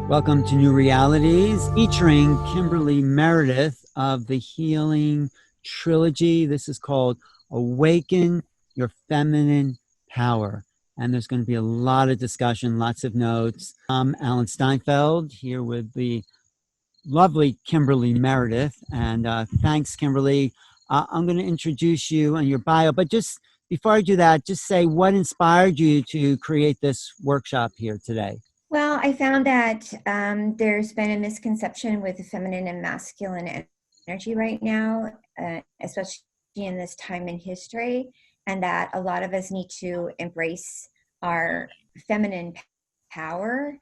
Welcome to New Realities, featuring Kimberly Meredith of the Healing Trilogy. This is called Awaken Your Feminine Power. And there's going to be a lot of discussion, lots of notes. I'm Alan Steinfeld here with the lovely Kimberly Meredith. And thanks, Kimberly. I'm going to introduce you and your bio, but just before I do that, just say what inspired you to create this workshop here today. Well, I found that there's been a misconception with the feminine and masculine energy right now, especially in this time in history, and that a lot of us need to embrace our feminine power,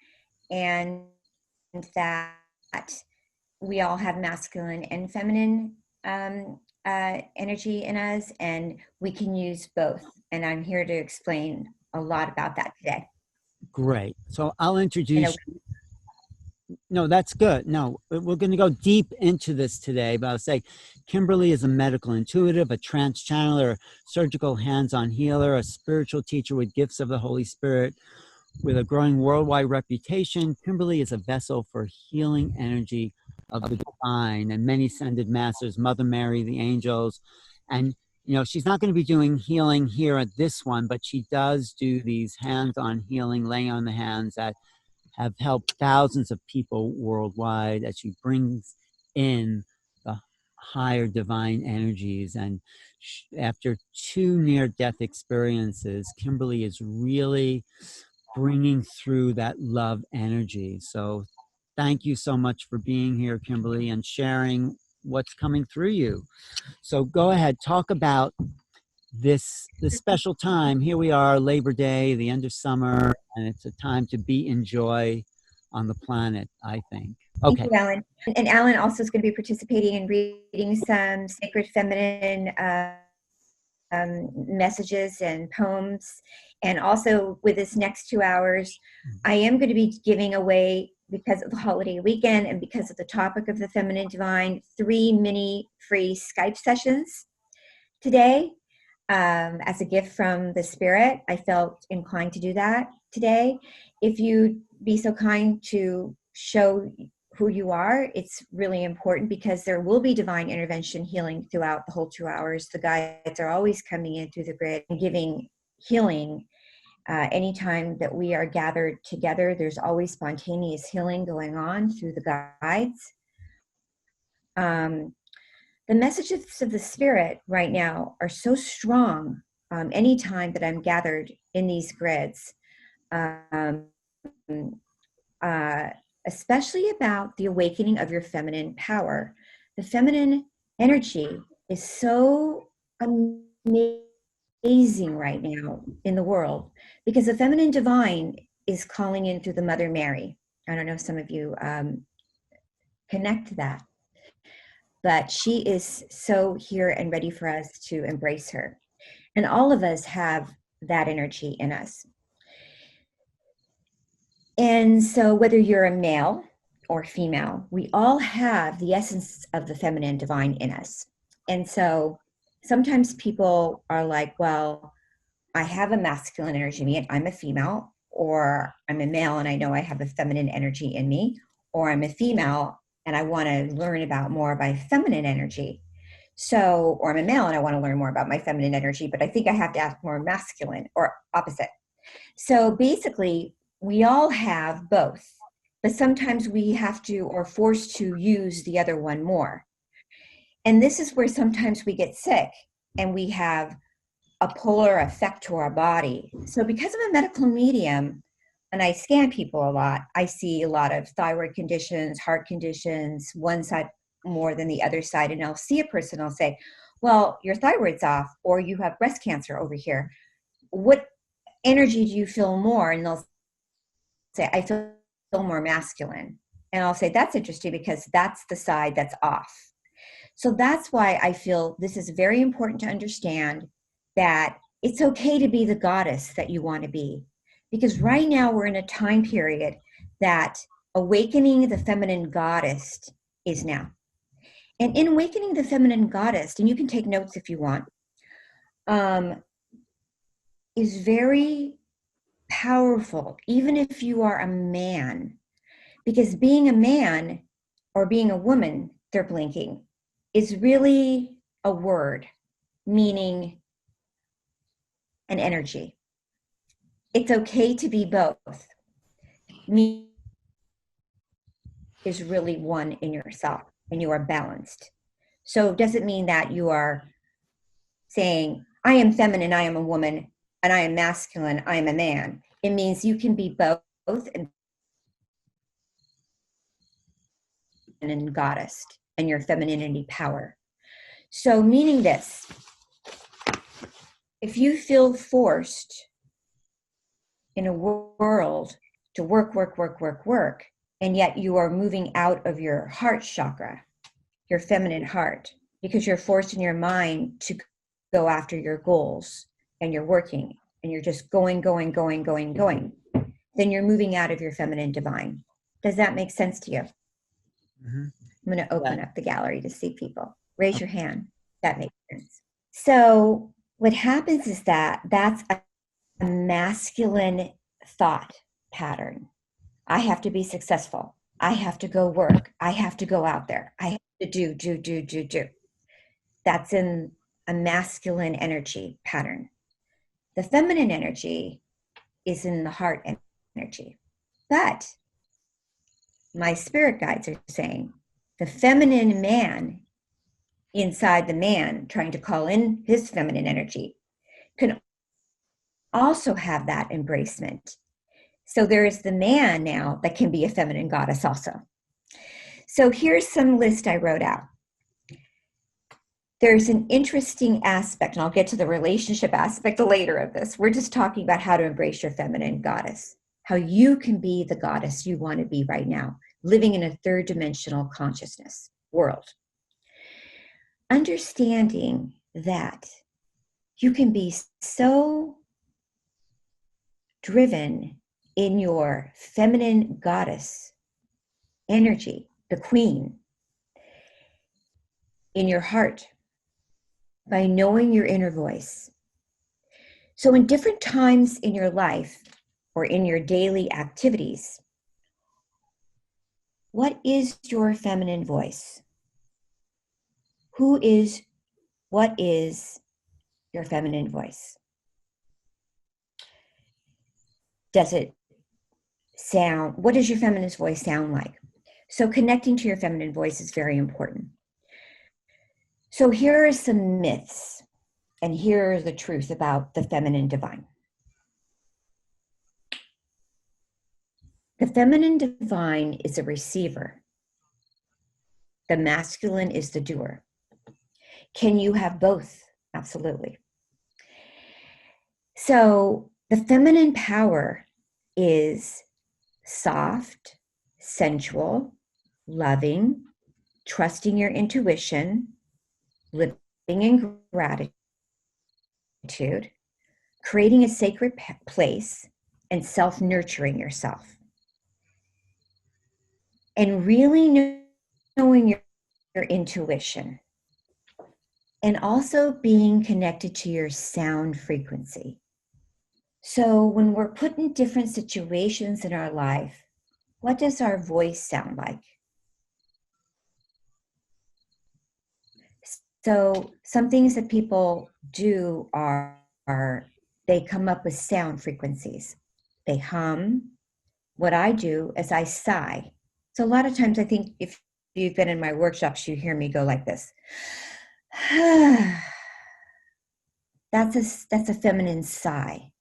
and that we all have masculine and feminine energy in us, and we can use both. And I'm here to explain a lot about that today. Great. So I'll introduce you. No, that's good. No, we're going to go deep into this today, but I'll say Kimberly is a medical intuitive, a trance channeler, a surgical hands-on healer, a spiritual teacher with gifts of the Holy Spirit. With a growing worldwide reputation, Kimberly is a vessel for healing energy of the divine and many ascended masters, Mother Mary, the angels. And you know, she's not going to be doing healing here at this one, but she does do these hands-on healing, laying on the hands that have helped thousands of people worldwide as she brings in the higher divine energies. And after 2 near-death experiences, Kimberly is really bringing through that love energy. So thank you so much for being here, Kimberly, and sharing what's coming through you. So go ahead, talk about this special time. Here we are, Labor Day, the end of summer, and it's a time to be in joy on the planet, I think. Okay. Thank you, Alan. And Alan also is going to be participating in reading some sacred feminine messages and poems. And also with this next 2 hours, I am going to be giving away, because of the holiday weekend and because of the topic of the feminine divine, 3 mini free Skype sessions today. As a gift from the spirit, I felt inclined to do that today. If you'd be so kind to show who you are, it's really important, because there will be divine intervention healing throughout the whole 2 hours. The guides are always coming in through the grid and giving healing. Anytime that we are gathered together, there's always spontaneous healing going on through the guides. The messages of the spirit right now are so strong anytime that I'm gathered in these grids, especially about the awakening of your feminine power. The feminine energy is so amazing right now in the world, because the feminine divine is calling in through the Mother Mary. I don't know if some of you connect to that, but she is so here and ready for us to embrace her. And all of us have that energy in us. And so whether you're a male or female, we all have the essence of the feminine divine in us. And so sometimes people are like, well, I have a masculine energy in me and I'm a female, or I'm a male and I know I have a feminine energy in me, or I'm a female and I want to learn about more of my feminine energy. So, or I'm a male and I want to learn more about my feminine energy, but I think I have to ask more masculine or opposite. So basically, we all have both, but sometimes we have to, or forced to, use the other one more. And this is where sometimes we get sick and we have a polar effect to our body. So because I'm a medical medium and I scan people a lot, I see a lot of thyroid conditions, heart conditions, one side more than the other side. And I'll see a person, I'll say, well, your thyroid's off, or you have breast cancer over here. What energy do you feel more? And they'll say, I feel more masculine. And I'll say, that's interesting, because that's the side that's off. So that's why I feel this is very important to understand, that it's okay to be the goddess that you want to be. Because right now we're in a time period that awakening the feminine goddess is now. And in awakening the feminine goddess, and you can take notes if you want, is very powerful, even if you are a man, Because being a man or being a woman, they're blinking, is really a word meaning an energy. It's okay to be both. Me is really one in yourself and you are balanced. So it doesn't mean that you are saying, I am feminine, I am a woman, and I am masculine, I am a man. It means you can be both and goddess and your femininity power. So meaning this, if you feel forced in a world to work, and yet you are moving out of your heart chakra, your feminine heart, because you're forced in your mind to go after your goals and you're working and you're just going, then you're moving out of your feminine divine. Does that make sense to you? Mm-hmm. I'm going to open up the gallery to see people. Raise your hand. That makes sense. So what happens is that that's a masculine thought pattern. I have to be successful. I have to go work. I have to go out there. I have to do. That's in a masculine energy pattern. The feminine energy is in the heart energy. But my spirit guides are saying the feminine man inside the man trying to call in his feminine energy can also have that embracement. So there is the man now that can be a feminine goddess also. So here's some list I wrote out. There's an interesting aspect, and I'll get to the relationship aspect later of this. We're just talking about how to embrace your feminine goddess, how you can be the goddess you want to be right now, living in a third dimensional consciousness world. Understanding that you can be so driven in your feminine goddess energy, the queen, in your heart, by knowing your inner voice. So in different times in your life or in your daily activities, what is your feminine voice? What is your feminine voice? What does your feminine voice sound like? So connecting to your feminine voice is very important. So here are some myths, and here is the truth about the feminine divine. The feminine divine is a receiver. The masculine is the doer. Can you have both? Absolutely. So the feminine power is soft, sensual, loving, trusting your intuition, living in gratitude, creating a sacred place, and self-nurturing yourself. And really knowing your intuition. And also being connected to your sound frequency. So when we're put in different situations in our life, what does our voice sound like? So some things that people do are they come up with sound frequencies. They hum. What I do is I sigh. So a lot of times I think if you've been in my workshops, you hear me go like this. That's a feminine sigh.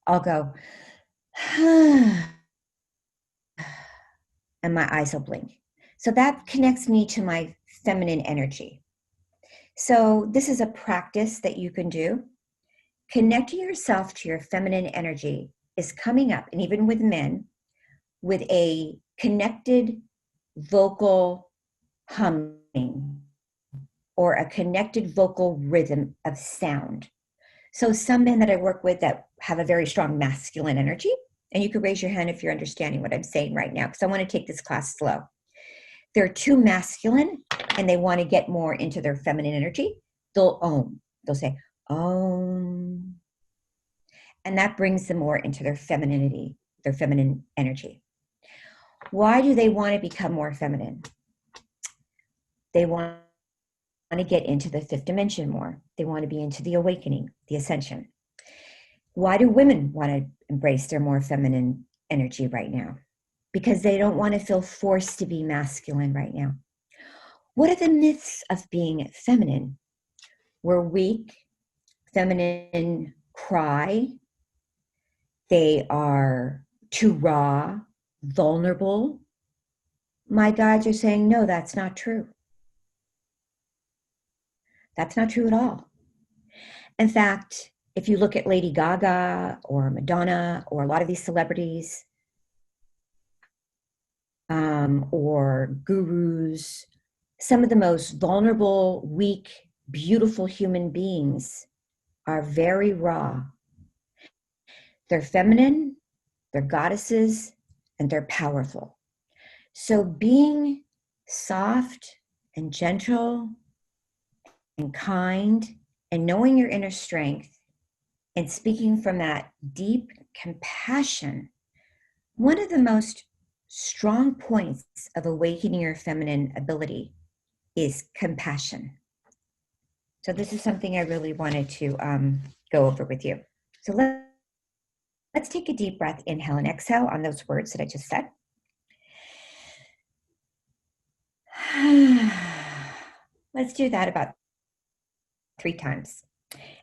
I'll go, and my eyes will blink. So that connects me to my feminine energy. So this is a practice that you can do. Connecting yourself to your feminine energy is coming up, and even with men, with a connected vocal humming or a connected vocal rhythm of sound. So some men that I work with that have a very strong masculine energy, and you can raise your hand if you're understanding what I'm saying right now, because I want to take this class slow. They're too masculine and they want to get more into their feminine energy. They'll om. They'll say, om. And that brings them more into their femininity, their feminine energy. Why do they want to become more feminine? They want to get into the fifth dimension more. They want to be into the awakening, the ascension. Why do women want to embrace their more feminine energy right now? Because they don't want to feel forced to be masculine right now. What are the myths of being feminine? We're weak. Feminine cry. They are too raw, vulnerable. My guides are saying, no, that's not true. That's not true at all. In fact, if you look at Lady Gaga or Madonna or a lot of these celebrities or gurus, some of the most vulnerable, weak, beautiful human beings are very raw. They're feminine, they're goddesses, and they're powerful. So being soft and gentle and kind and knowing your inner strength and speaking from that deep compassion, one of the most strong points of awakening your feminine ability is compassion. So this is something I really wanted to go over with you. So let's take a deep breath, inhale and exhale on those words that I just said. Let's do that about 3 times.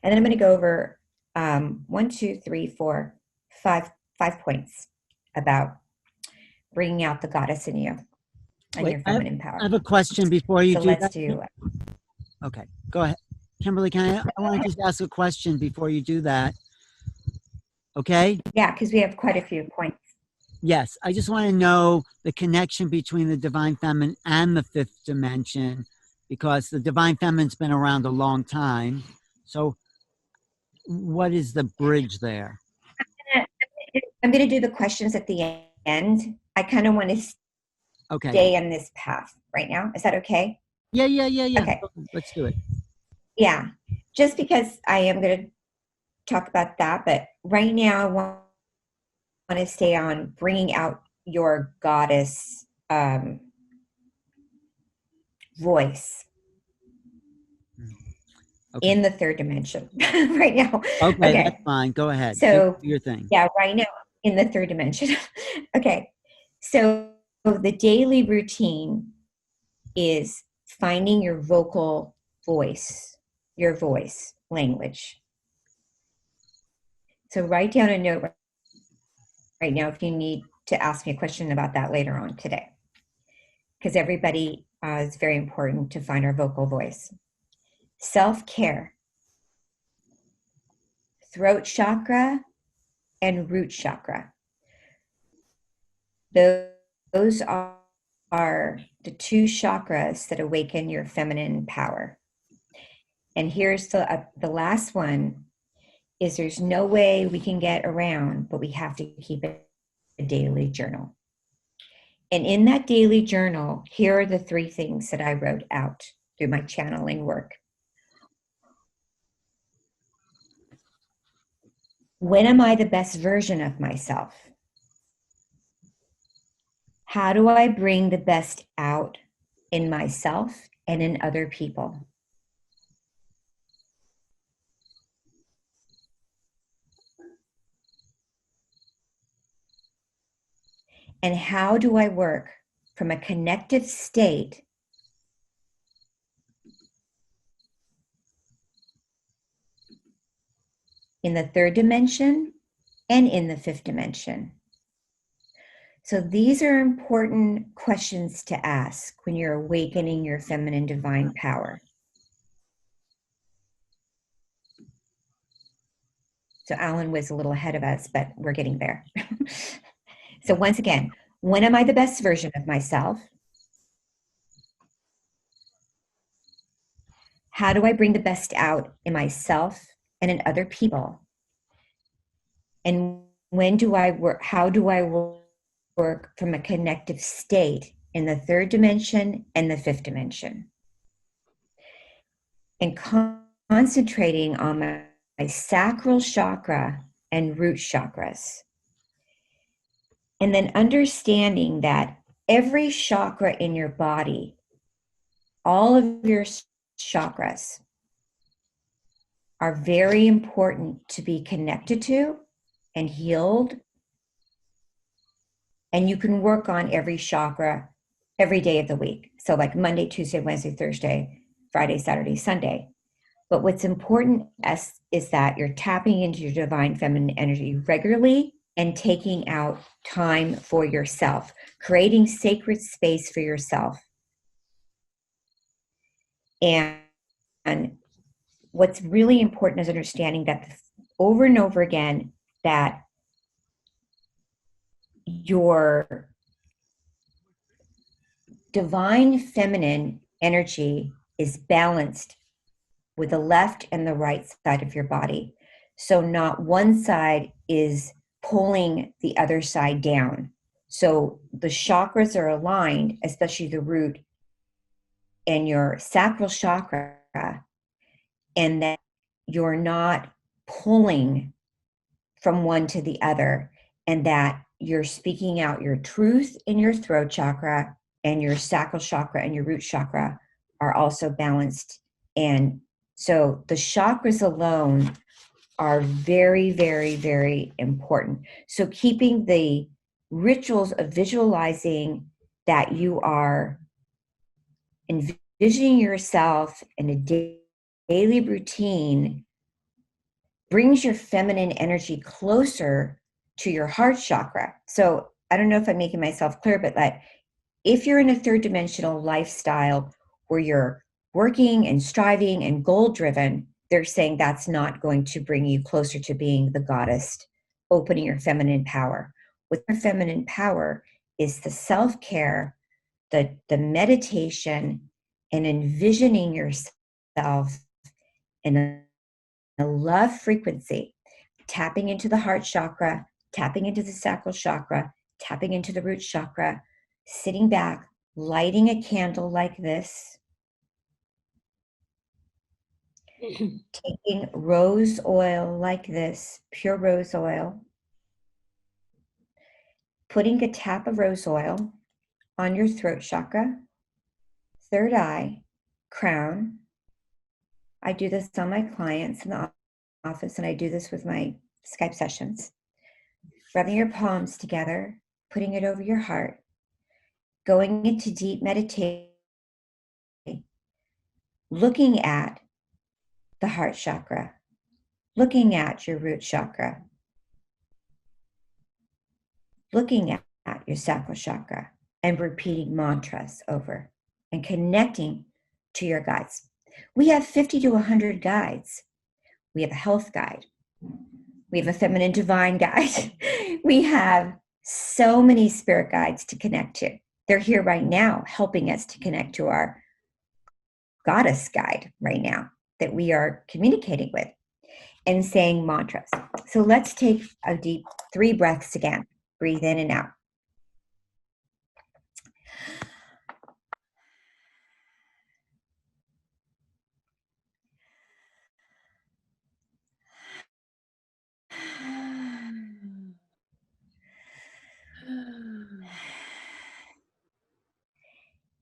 And then I'm going to go over 1, 2, 3, 4, 5 points about bringing out the goddess in you and your feminine power. I have a question before you do let's that. do. Okay, go ahead. Kimberly, I want to just ask a question before you do that. Okay? Yeah, because we have quite a few points. Yes, I just want to know the connection between the divine feminine and the fifth dimension, because the divine feminine's been around a long time. So what is the bridge there? I'm going to do the questions at the end. I kind of want to stay on this path right now. Is that okay? Yeah. Okay. Let's do it. Yeah, just because I am going to talk about that, but right now I want to stay on bringing out your goddess voice in the third dimension right now. Okay, that's fine. Go ahead. So do your thing. Yeah, right now in the third dimension. Okay. So the daily routine is finding your vocal voice, your voice language. So write down a note right now if you need to ask me a question about that later on today, because everybody is very important to find our vocal voice. Self-care, throat chakra, and root chakra. Those are the 2 chakras that awaken your feminine power. And here's the last one, is there's no way we can get around, but we have to keep it a daily journal. And in that daily journal, here are the 3 things that I wrote out through my channeling work. When am I the best version of myself? How do I bring the best out in myself and in other people? And how do I work from a connective state in the third dimension and in the fifth dimension? So these are important questions to ask when you're awakening your feminine divine power. So Alan was a little ahead of us, but we're getting there. So once again, when am I the best version of myself? How do I bring the best out in myself and in other people? And when do I work? How do I work from a connective state in the third dimension and the fifth dimension? And concentrating on my sacral chakra and root chakras. And then understanding that every chakra in your body, all of your chakras, are very important to be connected to and healed. And you can work on every chakra every day of the week. So like Monday, Tuesday, Wednesday, Thursday, Friday, Saturday, Sunday. But what's important is that you're tapping into your divine feminine energy regularly and taking out time for yourself, creating sacred space for yourself. And what's really important is understanding that over and over again, that your divine feminine energy is balanced with the left and the right side of your body. So not one side is pulling the other side down. So the chakras are aligned, especially the root and your sacral chakra, and that you're not pulling from one to the other, and that you're speaking out your truth in your throat chakra, and your sacral chakra and your root chakra are also balanced. And so the chakras alone are very, very, very important. So keeping the rituals of visualizing that you are envisioning yourself in a daily routine brings your feminine energy closer to your heart chakra. So I don't know if I'm making myself clear, but like if you're in a third dimensional lifestyle where you're working and striving and goal driven, they're saying that's not going to bring you closer to being the goddess, opening your feminine power. With your feminine power is the self-care, the meditation, and envisioning yourself in a love frequency, tapping into the heart chakra, tapping into the sacral chakra, tapping into the root chakra, sitting back, lighting a candle like this, taking rose oil like this, pure rose oil, putting a tap of rose oil on your throat chakra, third eye, crown. I do this on my clients in the office, and I do this with my Skype sessions. Rubbing your palms together, putting it over your heart, going into deep meditation, looking at the heart chakra, looking at your root chakra, looking at your sacral chakra, and repeating mantras over and connecting to your guides. We have 50 to 100 guides. We have a health guide. We have a feminine divine guide. We have so many spirit guides to connect to. They're here right now helping us to connect to our goddess guide right now that we are communicating with and saying mantras. So let's take a deep 3 breaths again. Breathe in and out.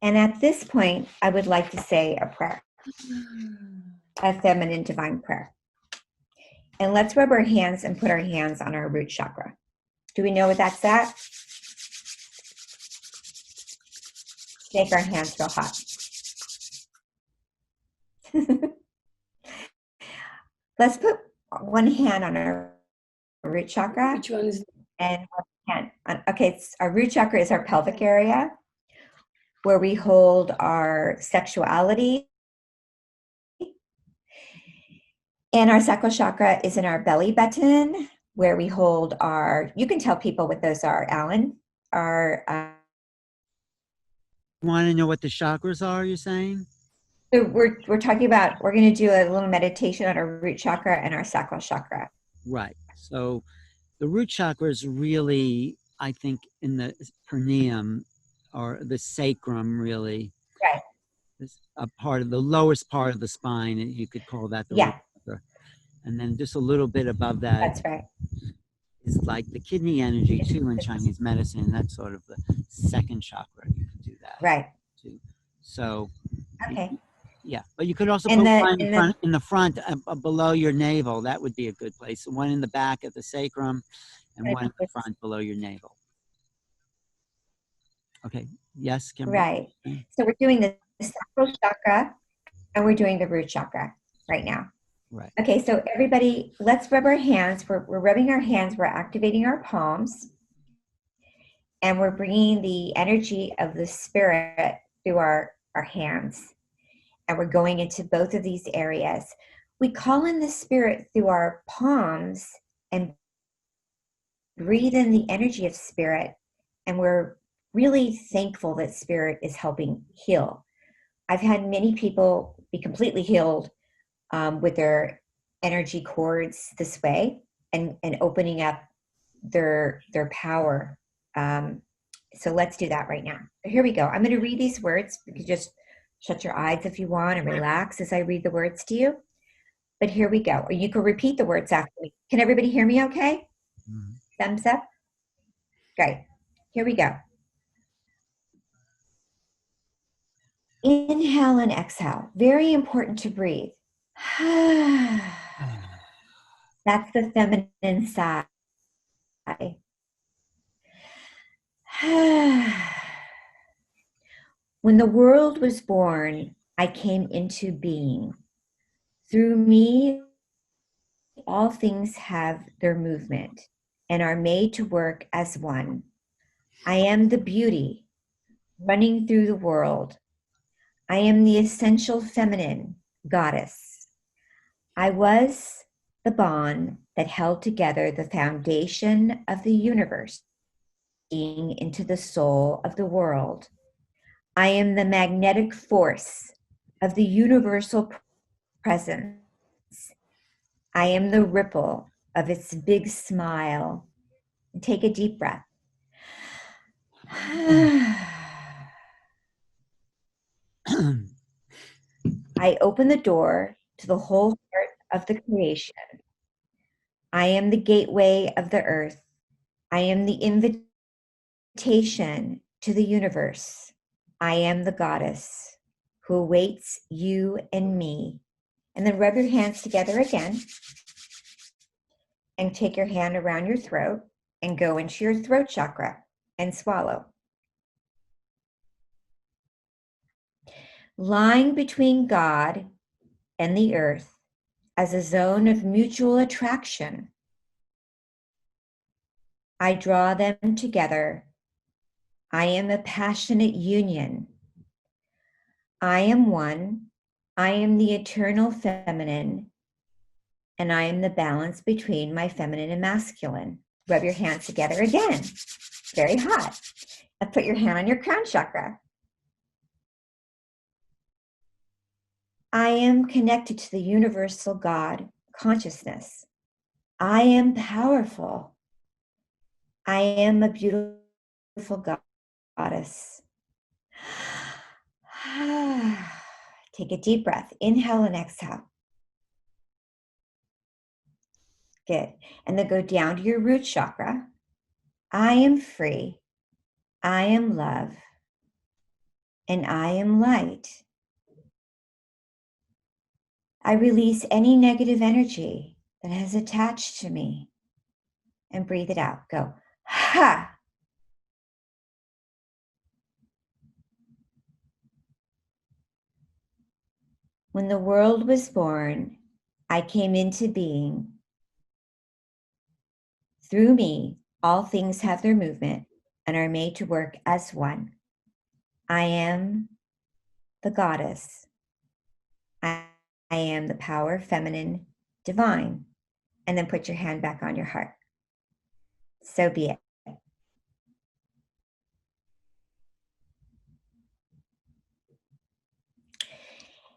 And at this point, I would like to say a prayer, a feminine divine prayer. And let's rub our hands and put our hands on our root chakra. Do we know what that's at? Make our hands feel hot. Let's put one hand on our root chakra. Which one is? And one hand on, okay, our root chakra is our pelvic area where we hold our sexuality. And our sacral chakra is in our belly button where we hold our, you can tell people what those are, Alan, our, Want to know what the chakras are, you're saying? so we're talking about, we're going to do a little meditation on our root chakra and our sacral chakra. Right. So the root chakra is really, I think, in the perineum or the sacrum, really. Right. It's a part of the lowest part of the spine, and you could call that the root chakra. And then just a little bit above that. That's right. is like the kidney energy too in Chinese medicine. That's sort of the second chakra. You can do that Right. too. So, Okay. yeah, but you could also And put the one and the in the front below your navel. That would be a good place. One in the back at the sacrum, and one in the front below your navel. Okay. Yes, Kimberly. right. So we're doing the sacral chakra and we're doing the root chakra right now. Right. Okay, so everybody, let's rub our hands. We're rubbing our hands. We're activating our palms. And we're bringing the energy of the spirit through our hands. And we're going into both of these areas. We call in the spirit through our palms and breathe in the energy of spirit. And we're really thankful that spirit is helping heal. I've had many people be completely healed with their energy cords this way and opening up their power. So let's do that right now. Here we go. I'm going to read these words. You can just shut your eyes if you want and relax as I read the words to you. But here we go. Or you can repeat the words after me. Can everybody hear me okay? Mm-hmm. Thumbs up. Great. Here we go. Inhale and exhale. Very important to breathe. That's the feminine side. When the world was born, I came into being. Through me, all things have their movement and are made to work as one. I am the beauty running through the world. I am the essential feminine goddess. I was the bond that held together the foundation of the universe, being into the soul of the world. I am the magnetic force of the universal presence. I am the ripple of its big smile. Take a deep breath. I open the door to the whole heart of the creation. I am the gateway of the earth. I am the invitation to the universe. I am the goddess who awaits you and me. And then rub your hands together again and take your hand around your throat and go into your throat chakra and swallow. Lying between God and the earth as a zone of mutual attraction, I draw them together. I am a passionate union. I am one. I am the eternal feminine, and I am the balance between my feminine and masculine. Rub your hands together again. Very hot. And put your hand on your crown chakra. I am connected to the universal God consciousness. I am powerful. I am a beautiful goddess. Take a deep breath. Inhale and exhale. Good. And then go down to your root chakra. I am free. I am love. And I am light. I release any negative energy that has attached to me. And breathe it out. Go. Ha! When the world was born, I came into being. Through me, all things have their movement and are made to work as one. I am the goddess. I am the power, feminine, divine. And then put your hand back on your heart. So be it.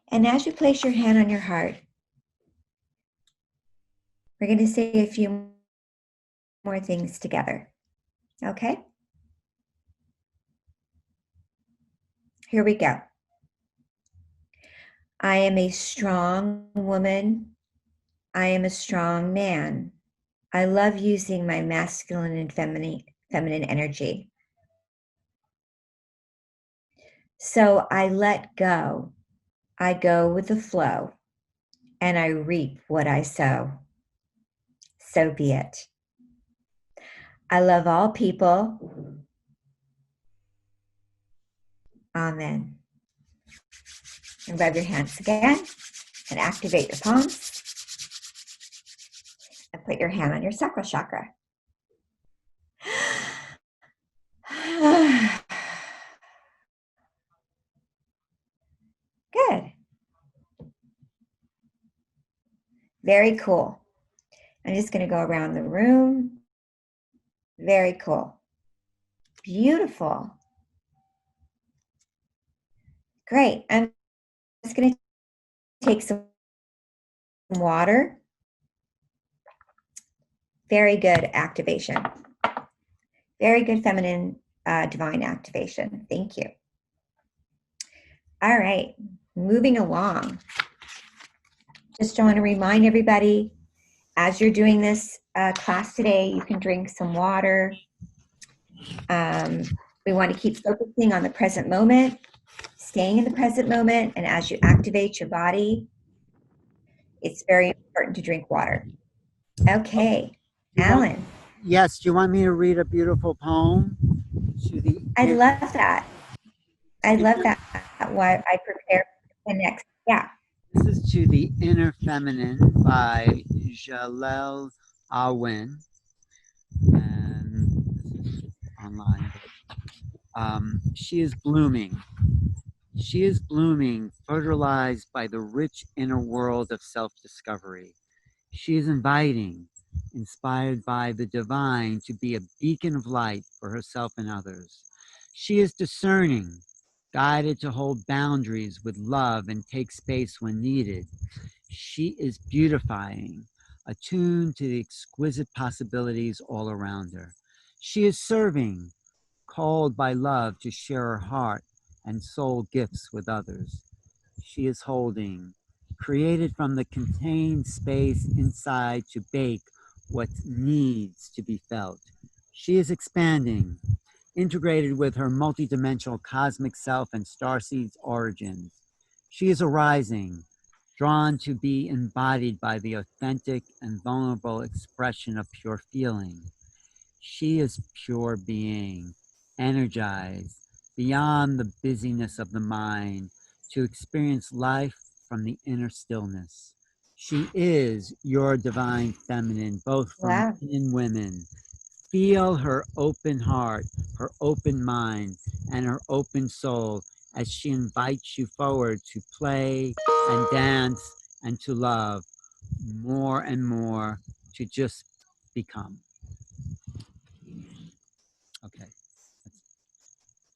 And as you place your hand on your heart, we're going to say a few more things together. Okay? Here we go. I am a strong woman. I am a strong man. I love using my masculine and feminine energy. So I let go. I go with the flow and I reap what I sow. So be it. I love all people. Amen. And rub your hands again and activate your palms and put your hand on your sacral chakra. Good. Very cool. I'm just going to go around the room. Very cool. Beautiful. Great. I'm just going to take some water. Very good activation. Very good feminine divine activation. Thank you. All right. Moving along. Just want to remind everybody, as you're doing this class today, you can drink some water. We want to keep focusing on the present moment, staying in the present moment, and as you activate your body, it's very important to drink water. Okay, Alan. Yes, do you want me to read a beautiful poem? I love that. I love that. Why I prepare for the next. Yeah. This is To the Inner Feminine by Jalel Awin. And this is online. She is blooming. She is blooming, fertilized by the rich inner world of self-discovery. She is inviting, inspired by the divine to be a beacon of light for herself and others. She is discerning, guided to hold boundaries with love and take space when needed. She is beautifying, attuned to the exquisite possibilities all around her. She is serving, called by love to share her heart and soul gifts with others. She is holding, created from the contained space inside to bake what needs to be felt. She is expanding, integrated with her multidimensional cosmic self and starseed's origins. She is arising, drawn to be embodied by the authentic and vulnerable expression of pure feeling. She is pure being, energized beyond the busyness of the mind to experience life from the inner stillness. She is your divine feminine, both for men and women. Feel her open heart, her open mind, and her open soul as she invites you forward to play and dance and to love more and more, to just become. Okay.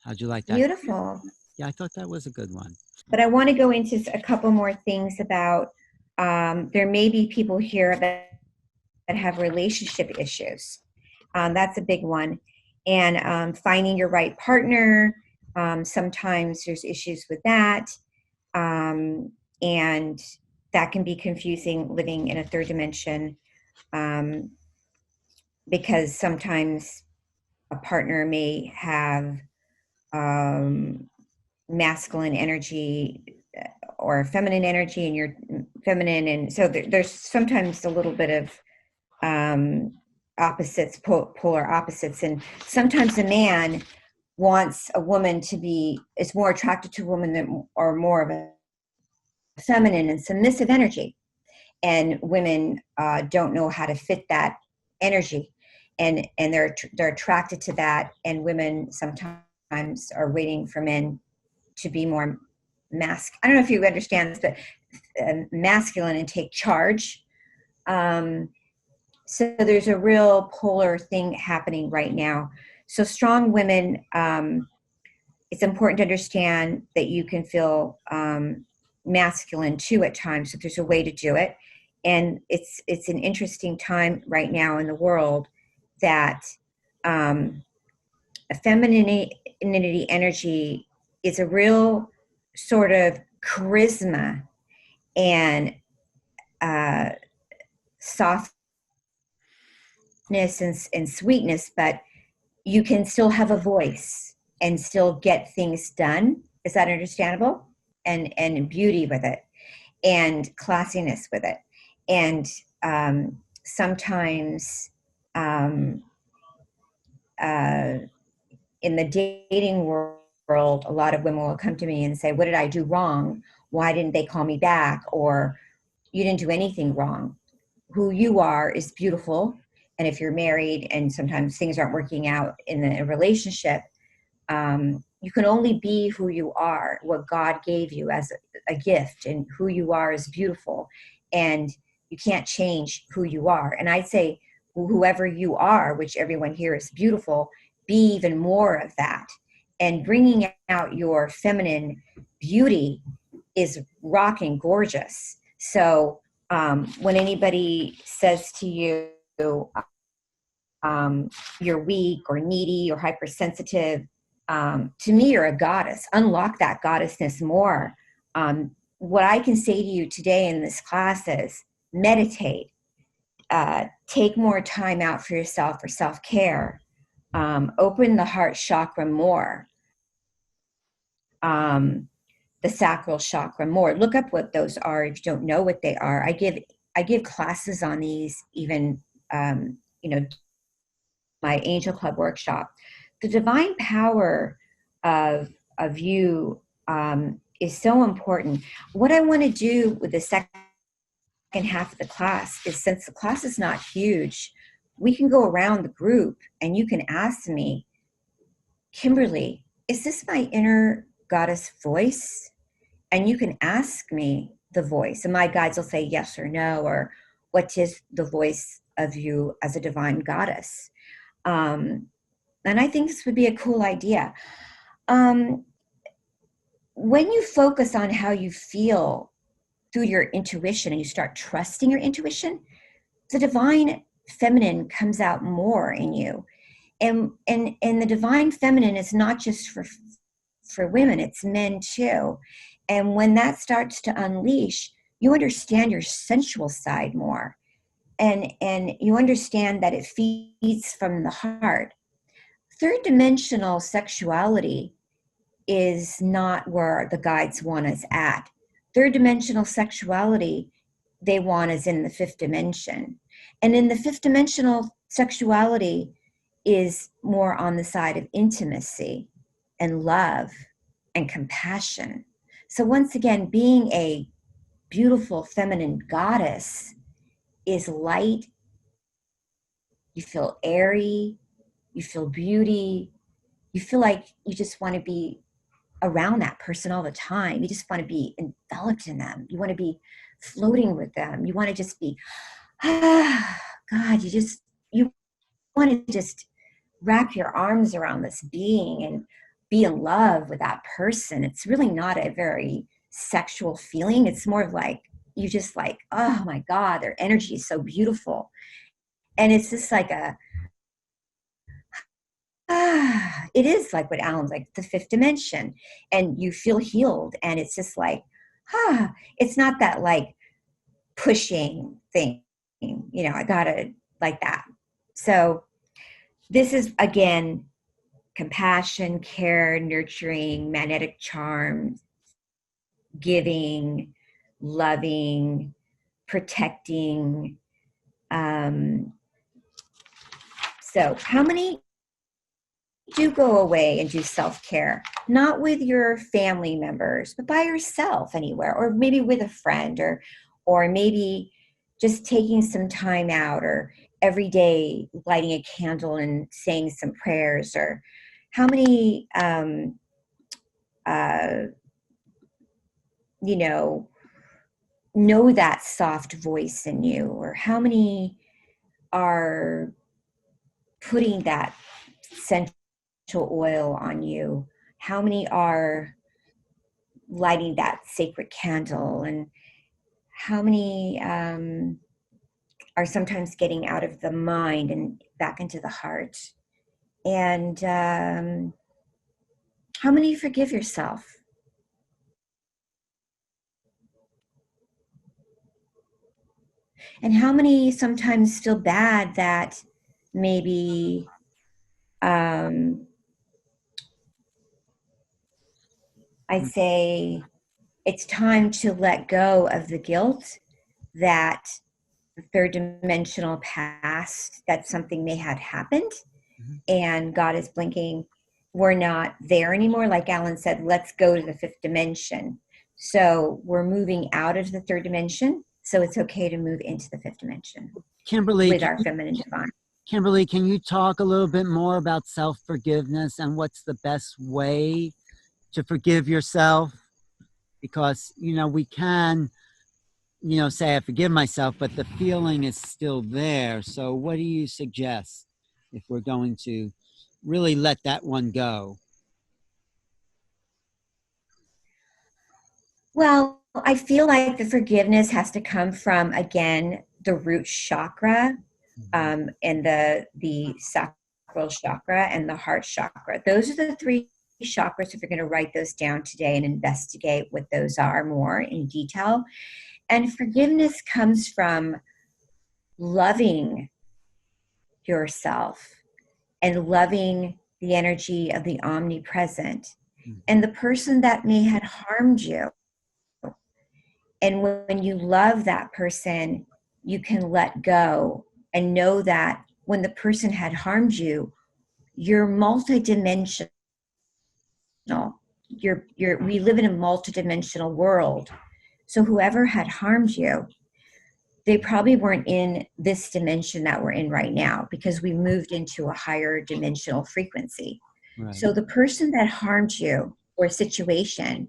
How'd you like that? Beautiful. Yeah, I thought that was a good one. But I want to go into a couple more things about, there may be people here that have relationship issues. That's a big one. And finding your right partner, sometimes there's issues with that. And that can be confusing living in a third dimension, because sometimes a partner may have masculine energy or feminine energy, and you're feminine, and so there's sometimes a little bit of opposites, polar opposites, and sometimes a man wants a woman to be, is more attracted to a woman that are more of a feminine and submissive energy, and women don't know how to fit that energy, and they're attracted to that, and women sometimes are waiting for men to be more I don't know if you understand this, but masculine and take charge. So there's a real polar thing happening right now. So strong women, it's important to understand that you can feel masculine too at times, so there's a way to do it. And it's an interesting time right now in the world that a femininity energy is a real sort of charisma and soft and sweetness, but you can still have a voice and still get things done. Is that understandable? And beauty with it, and classiness with it. And sometimes um, uh, in the dating world, a lot of women will come to me and say, what did I do wrong? Why didn't they call me back? Or you didn't do anything wrong. Who you are is beautiful. And if you're married and sometimes things aren't working out in a relationship, you can only be who you are, what God gave you as a gift, and who you are is beautiful. And you can't change who you are. And I'd say, whoever you are, which everyone here is beautiful, be even more of that. And bringing out your feminine beauty is rocking gorgeous. So when anybody says to you, you're weak or needy or hypersensitive, to me, you're a goddess. Unlock that goddessness more. What I can say to you today in this class is meditate, take more time out for yourself for self-care, open the heart chakra more, the sacral chakra more. Look up what those are if you don't know what they are. I give classes on these, even my Angel Club workshop. The divine power of you is so important. What I want to do with the second half of the class is, since the class is not huge, we can go around the group and you can ask me, Kimberly, is this my inner goddess voice? And you can ask me the voice, and my guides will say yes or no, or what is the voice of you as a divine goddess? And I think this would be a cool idea. When you focus on how you feel through your intuition and you start trusting your intuition, the divine feminine comes out more in you. And the divine feminine is not just for women, it's men too. And when that starts to unleash, you understand your sensual side more. And you understand that it feeds from the heart. Third dimensional sexuality is not where the guides want us at. Third dimensional sexuality, they want us in the fifth dimension. And in the fifth dimensional sexuality is more on the side of intimacy and love and compassion. So once again, being a beautiful feminine goddess is light. You feel airy, you feel beauty, you feel like you just want to be around that person all the time. You just want to be enveloped in them. You want to be floating with them. You want to just be, God, you want to just wrap your arms around this being and be in love with that person. It's really not a very sexual feeling. It's more of like, you just like, oh my God, their energy is so beautiful. And it's just like it is like what Alan's like, the fifth dimension, and you feel healed. And it's just like, it's not that like pushing thing, I gotta like that. So this is, again, compassion, care, nurturing, magnetic charm, giving, loving, protecting. So how many do go away and do self-care, not with your family members, but by yourself anywhere, or maybe with a friend, or maybe just taking some time out, or every day lighting a candle and saying some prayers? Or how many know that soft voice in you? Or how many are putting that essential oil on you? How many are lighting that sacred candle? And how many are sometimes getting out of the mind and back into the heart? And how many forgive yourself? And how many sometimes feel bad that maybe I'd say it's time to let go of the guilt that the third dimensional past, that something may have happened, and God is blinking, we're not there anymore. Like Alan said, let's go to the fifth dimension. So we're moving out of the third dimension. So it's okay to move into the fifth dimension Kimberly, with our feminine divine. Kimberly, can you talk a little bit more about self-forgiveness and what's the best way to forgive yourself? Because, you know, we can, you know, say I forgive myself, but the feeling is still there. So what do you suggest if we're going to really let that one go? Well, I feel like the forgiveness has to come from, again, the root chakra, and the sacral chakra and the heart chakra. Those are the three chakras, if you're going to write those down today and investigate what those are more in detail. And forgiveness comes from loving yourself and loving the energy of the omnipresent and the person that may have harmed you. And when you love that person, you can let go and know that when the person had harmed you, you're multidimensional. We live in a multidimensional world. So whoever had harmed you, they probably weren't in this dimension that we're in right now, because we moved into a higher dimensional frequency. Right. So the person that harmed you or situation,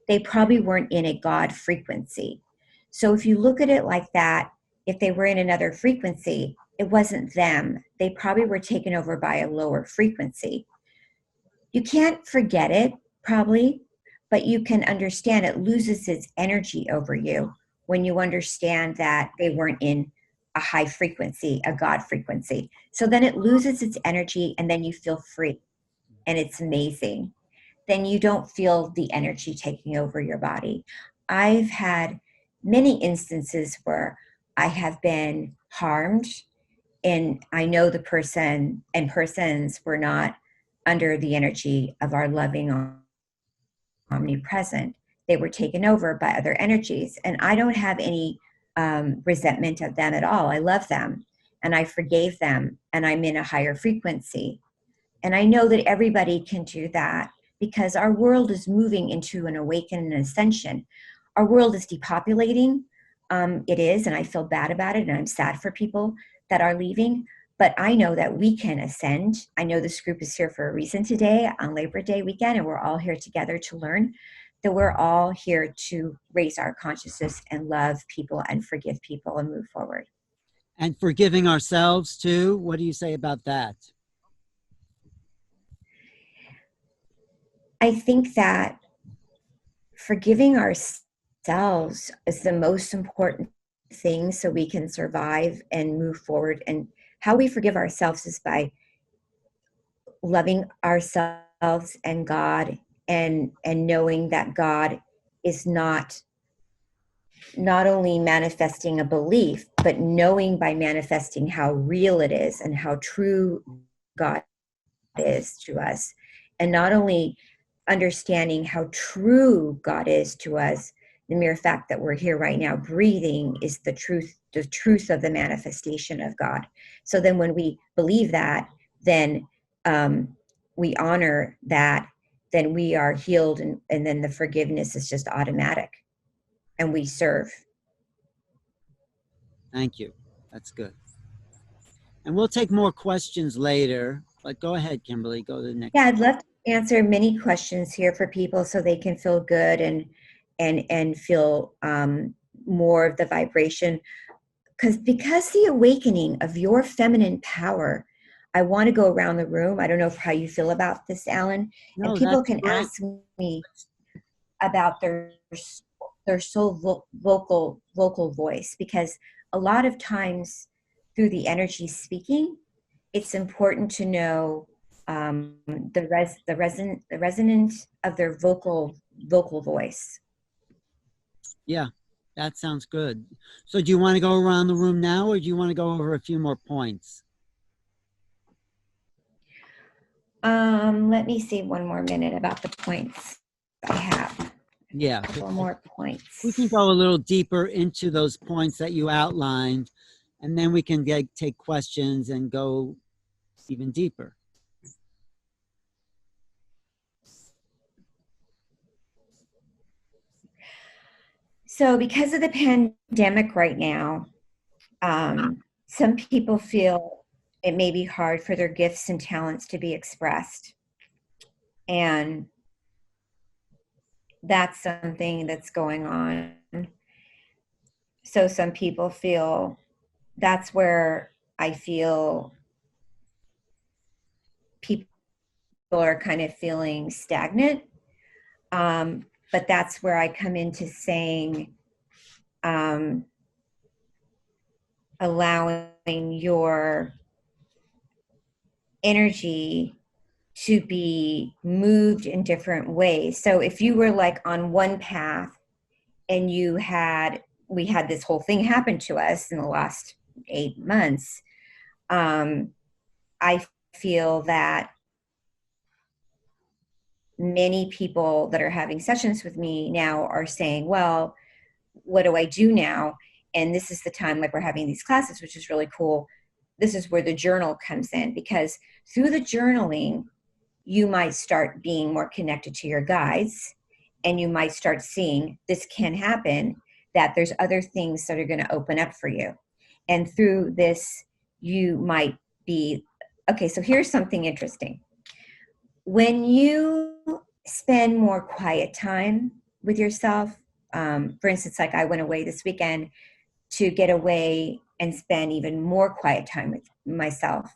they probably weren't in a God frequency. So if you look at it like that, if they were in another frequency, it wasn't them. They probably were taken over by a lower frequency. You can't forget it, probably, but you can understand it loses its energy over you when you understand that they weren't in a high frequency, a God frequency. So then it loses its energy, and then you feel free, and it's amazing. Then you don't feel the energy taking over your body. I've had many instances where I have been harmed, and I know the person and persons were not under the energy of our loving omnipresent. They were taken over by other energies, and I don't have any resentment of them at all. I love them, and I forgave them, and I'm in a higher frequency. And I know that everybody can do that, because our world is moving into an awakening and ascension. Our world is depopulating. It is, and I feel bad about it, and I'm sad for people that are leaving. But I know that we can ascend. I know this group is here for a reason today on Labor Day weekend, and we're all here together to learn that we're all here to raise our consciousness and love people and forgive people and move forward. And forgiving ourselves too. What do you say about that? I think that forgiving ourselves is the most important thing so we can survive and move forward. And how we forgive ourselves is by loving ourselves and God, and knowing that God is not only manifesting a belief, but knowing by manifesting how real it is and how true God is to us. And not only understanding how true God is to us, the mere fact that we're here right now breathing is the truth of the manifestation of God. So then when we believe that, then we honor that, then we are healed, and then the forgiveness is just automatic, and we serve. Thank you. That's good. And we'll take more questions later, but go ahead, Kimberly. Go to the next. Yeah, I'd love to answer many questions here for people so they can feel good and feel more of the vibration. Because the awakening of your feminine power, I want to go around the room. I don't know how you feel about this, Alan. No, and people can great. ask me about their soul vocal voice, because a lot of times through the energy speaking, it's important to know the resonance of their vocal voice. Yeah, that sounds good. So do you want to go around the room now, or do you want to go over a few more points? Let me see one more minute about the points I have. Yeah. A couple more points. We can go a little deeper into those points that you outlined, and then we can take questions and go even deeper. So because of the pandemic right now, some people feel it may be hard for their gifts and talents to be expressed. And that's something that's going on. So some people feel that's where I feel people are kind of feeling stagnant. But that's where I come into saying, allowing your energy to be moved in different ways. So if you were like on one path and we had this whole thing happen to us in the last 8 months, I feel that many people that are having sessions with me now are saying, well, what do I do now? And this is the time, like we're having these classes, which is really cool. This is where the journal comes in, because through the journaling, you might start being more connected to your guides, and you might start seeing this can happen, that there's other things that are going to open up for you. And through this, you might be, okay, so here's something interesting. When you spend more quiet time with yourself, for instance, like I went away this weekend to get away and spend even more quiet time with myself.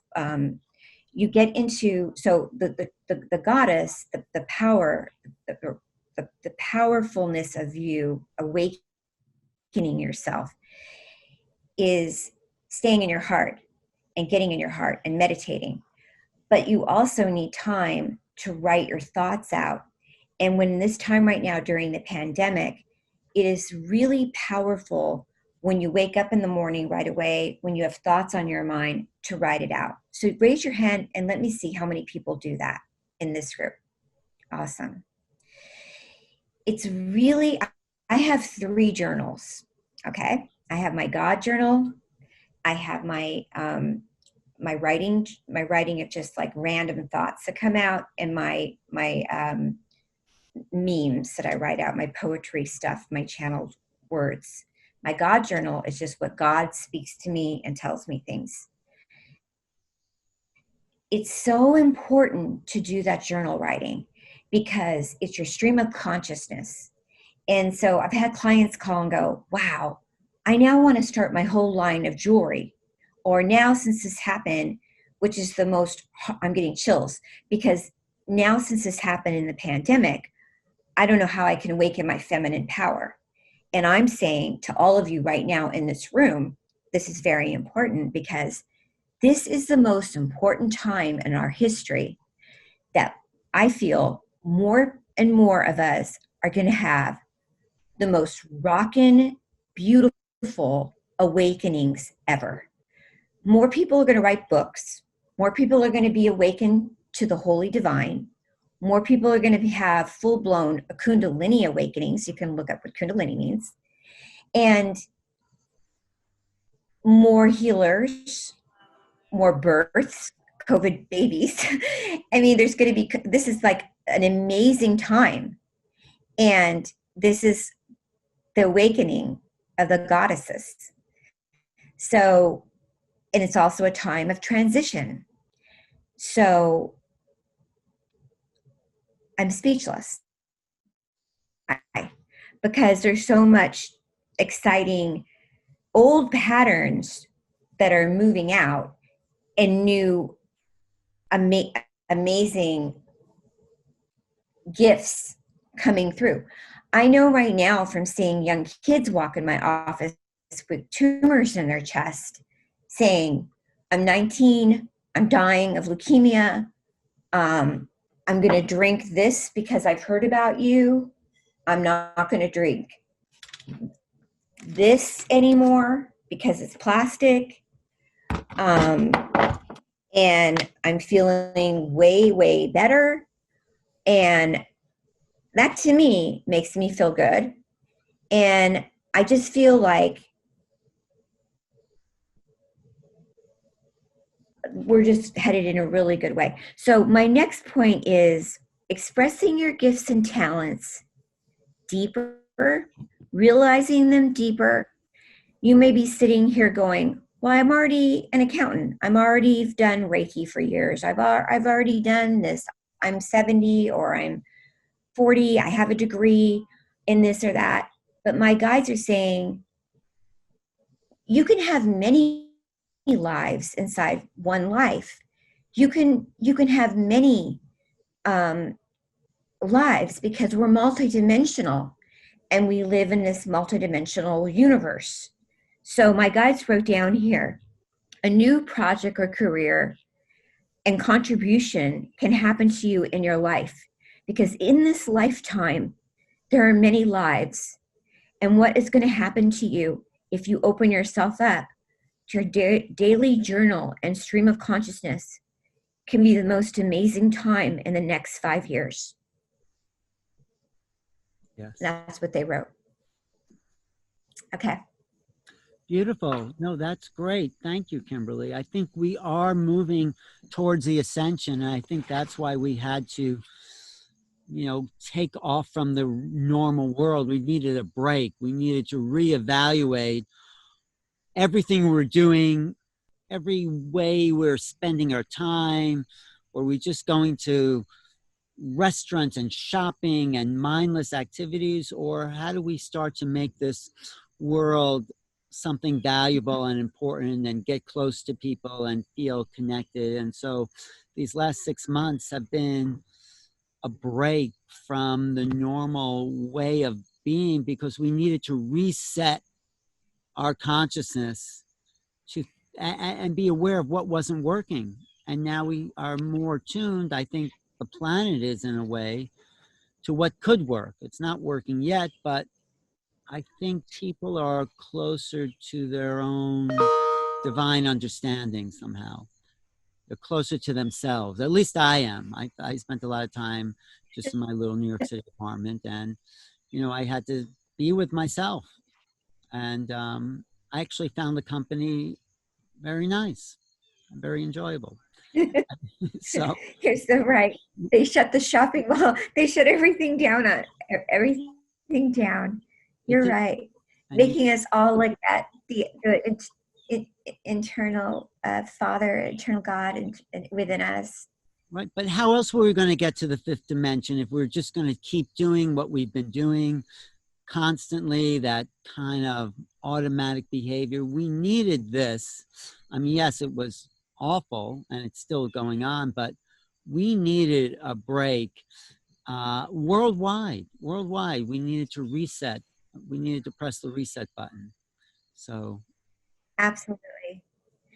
You get into, so the goddess, the power, the powerfulness of you awakening yourself is staying in your heart and getting in your heart and meditating. But you also need time to write your thoughts out. And when this time right now during the pandemic, it is really powerful when you wake up in the morning right away, when you have thoughts on your mind, to write it out. So raise your hand and let me see how many people do that in this group. Awesome. It's really, I have 3 journals, okay? I have my God journal. I have my writing of just like random thoughts that come out, and my memes that I write out, my poetry stuff, my channeled words. My God journal is just what God speaks to me and tells me things. It's so important to do that journal writing because it's your stream of consciousness. And so I've had clients call and go, wow, I now want to start my whole line of jewelry. Or now, since this happened, which is the most, I'm getting chills, because now since this happened in the pandemic, I don't know how I can awaken my feminine power. And I'm saying to all of you right now in this room, this is very important, because this is the most important time in our history that I feel more and more of us are going to have the most rockin', beautiful awakenings ever. More people are going to write books. More people are going to be awakened to the holy divine. More people are going to have full-blown Kundalini awakenings. You can look up what Kundalini means. And more healers, more births, COVID babies. I mean, there's going to be, this is like an amazing time. And this is the awakening of the goddesses. So, and it's also a time of transition. So I'm speechless because there's so much exciting old patterns that are moving out and new amazing gifts coming through. I know right now from seeing young kids walk in my office with tumors in their chest saying, I'm 19, I'm dying of leukemia, I'm going to drink this because I've heard about you. I'm not going to drink this anymore because it's plastic. and I'm feeling way, way better. And that to me makes me feel good. And I just feel like we're just headed in a really good way. So my next point is expressing your gifts and talents deeper, realizing them deeper. You may be sitting here going, well, I'm already an accountant. I'm already done Reiki for years. I've already done this. I'm 70 or I'm 40. I have a degree in this or that. But my guides are saying you can have many lives inside one life. You can have many lives because we're multidimensional and we live in this multidimensional universe. So my guides wrote down here, a new project or career and contribution can happen to you in your life because in this lifetime, there are many lives. And what is going to happen to you if you open yourself up to your daily journal and stream of consciousness can be the most amazing time in the next 5 years. Yes. That's what they wrote. Okay. Beautiful. No, that's great. Thank you, Kimberly. I think we are moving towards the ascension. And I think that's why we had to, take off from the normal world. We needed a break. We needed to reevaluate everything we're doing, every way we're spending our time. Or we just going to restaurants and shopping and mindless activities? Or how do we start to make this world something valuable and important and get close to people and feel connected? And so these last 6 months have been a break from the normal way of being because we needed to reset our consciousness to and be aware of what wasn't working. And now we are more tuned, I think the planet is in a way, to what could work. It's not working yet, but I think people are closer to their own divine understanding somehow. They're closer to themselves. At least I am. I spent a lot of time just in my little New York City apartment, and I had to be with myself. And I actually found the company very nice and very enjoyable. So You're so right. They shut the shopping mall. They shut everything down. Everything down. You're right. Making us all like that. The internal Father, eternal God, and within us. Right, but how else were we going to get to the fifth dimension if we're just going to keep doing what we've been doing constantly? That kind of automatic behavior. We needed this. I mean, yes, it was awful and it's still going on, but we needed a break worldwide. We needed to reset. We needed to press the reset button. So absolutely.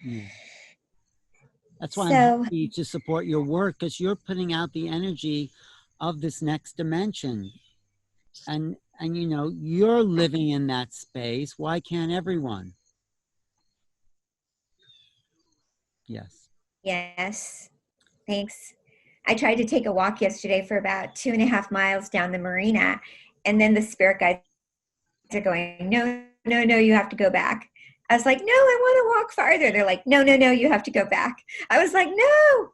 Yeah. That's why I'm happy to support your work, because you're putting out the energy of this next dimension. And you're living in that space. Why can't everyone? Yes. Yes. Thanks. I tried to take a walk yesterday for about 2.5 miles down the marina, and then the spirit guides are going, no, you have to go back. I was like, no, I want to walk farther. They're like, no, you have to go back. I was like, no.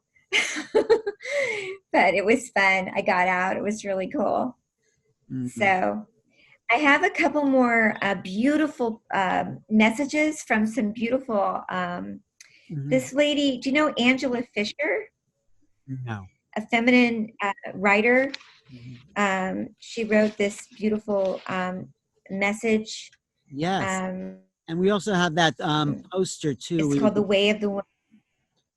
But it was fun. I got out. It was really cool. Mm-hmm. So I have a couple more beautiful messages from some beautiful, this lady, do you know Angela Fisher? No. A feminine writer. She wrote this beautiful message. Yes. And we also have that poster too. It's called The Way of the Woman.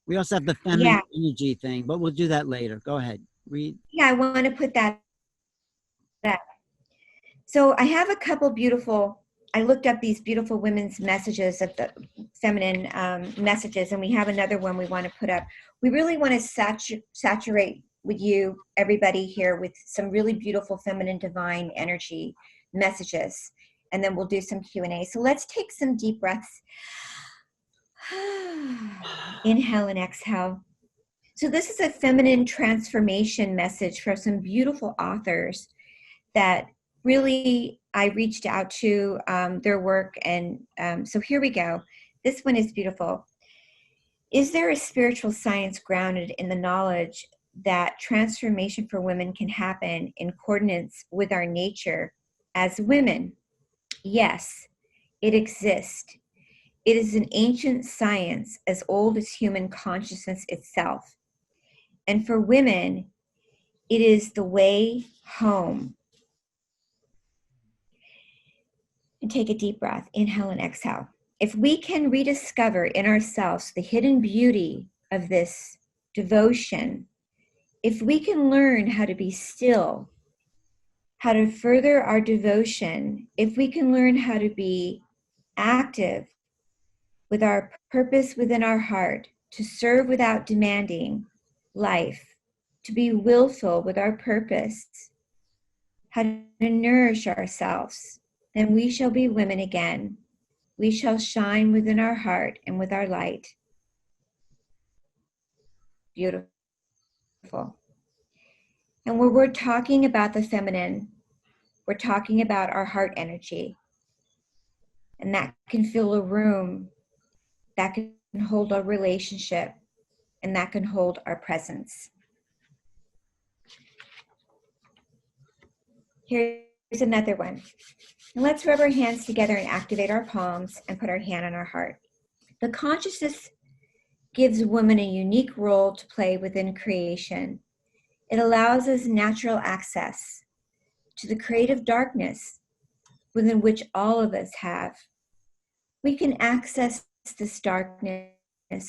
We also have the feminine energy thing, but we'll do that later. Go ahead. Read. Yeah, I want to put that up. So I have a couple beautiful, I looked up these beautiful women's messages of the feminine messages, and we have another one we want to put up. We really want to saturate with you, everybody here, with some really beautiful feminine divine energy messages, and then we'll do some Q&A. So let's take some deep breaths. Inhale and exhale. So this is a feminine transformation message from some beautiful authors that really I reached out to their work. And so here we go. This one is beautiful. Is there a spiritual science grounded in the knowledge that transformation for women can happen in coordinates with our nature as women? Yes, it exists. It is an ancient science as old as human consciousness itself. And for women, it is the way home. And take a deep breath, inhale and exhale. If we can rediscover in ourselves the hidden beauty of this devotion, if we can learn how to be still, how to further our devotion, if we can learn how to be active with our purpose within our heart, to serve without demanding life, to be willful with our purpose, how to nourish ourselves, then we shall be women again. We shall shine within our heart and with our light. Beautiful. And when we're talking about the feminine, we're talking about our heart energy. And that can fill a room, that can hold a relationship, and that can hold our presence. Here's another one. And let's rub our hands together and activate our palms and put our hand on our heart. The consciousness gives women a unique role to play within creation. It allows us natural access to the creative darkness within which all of us have. We can access this darkness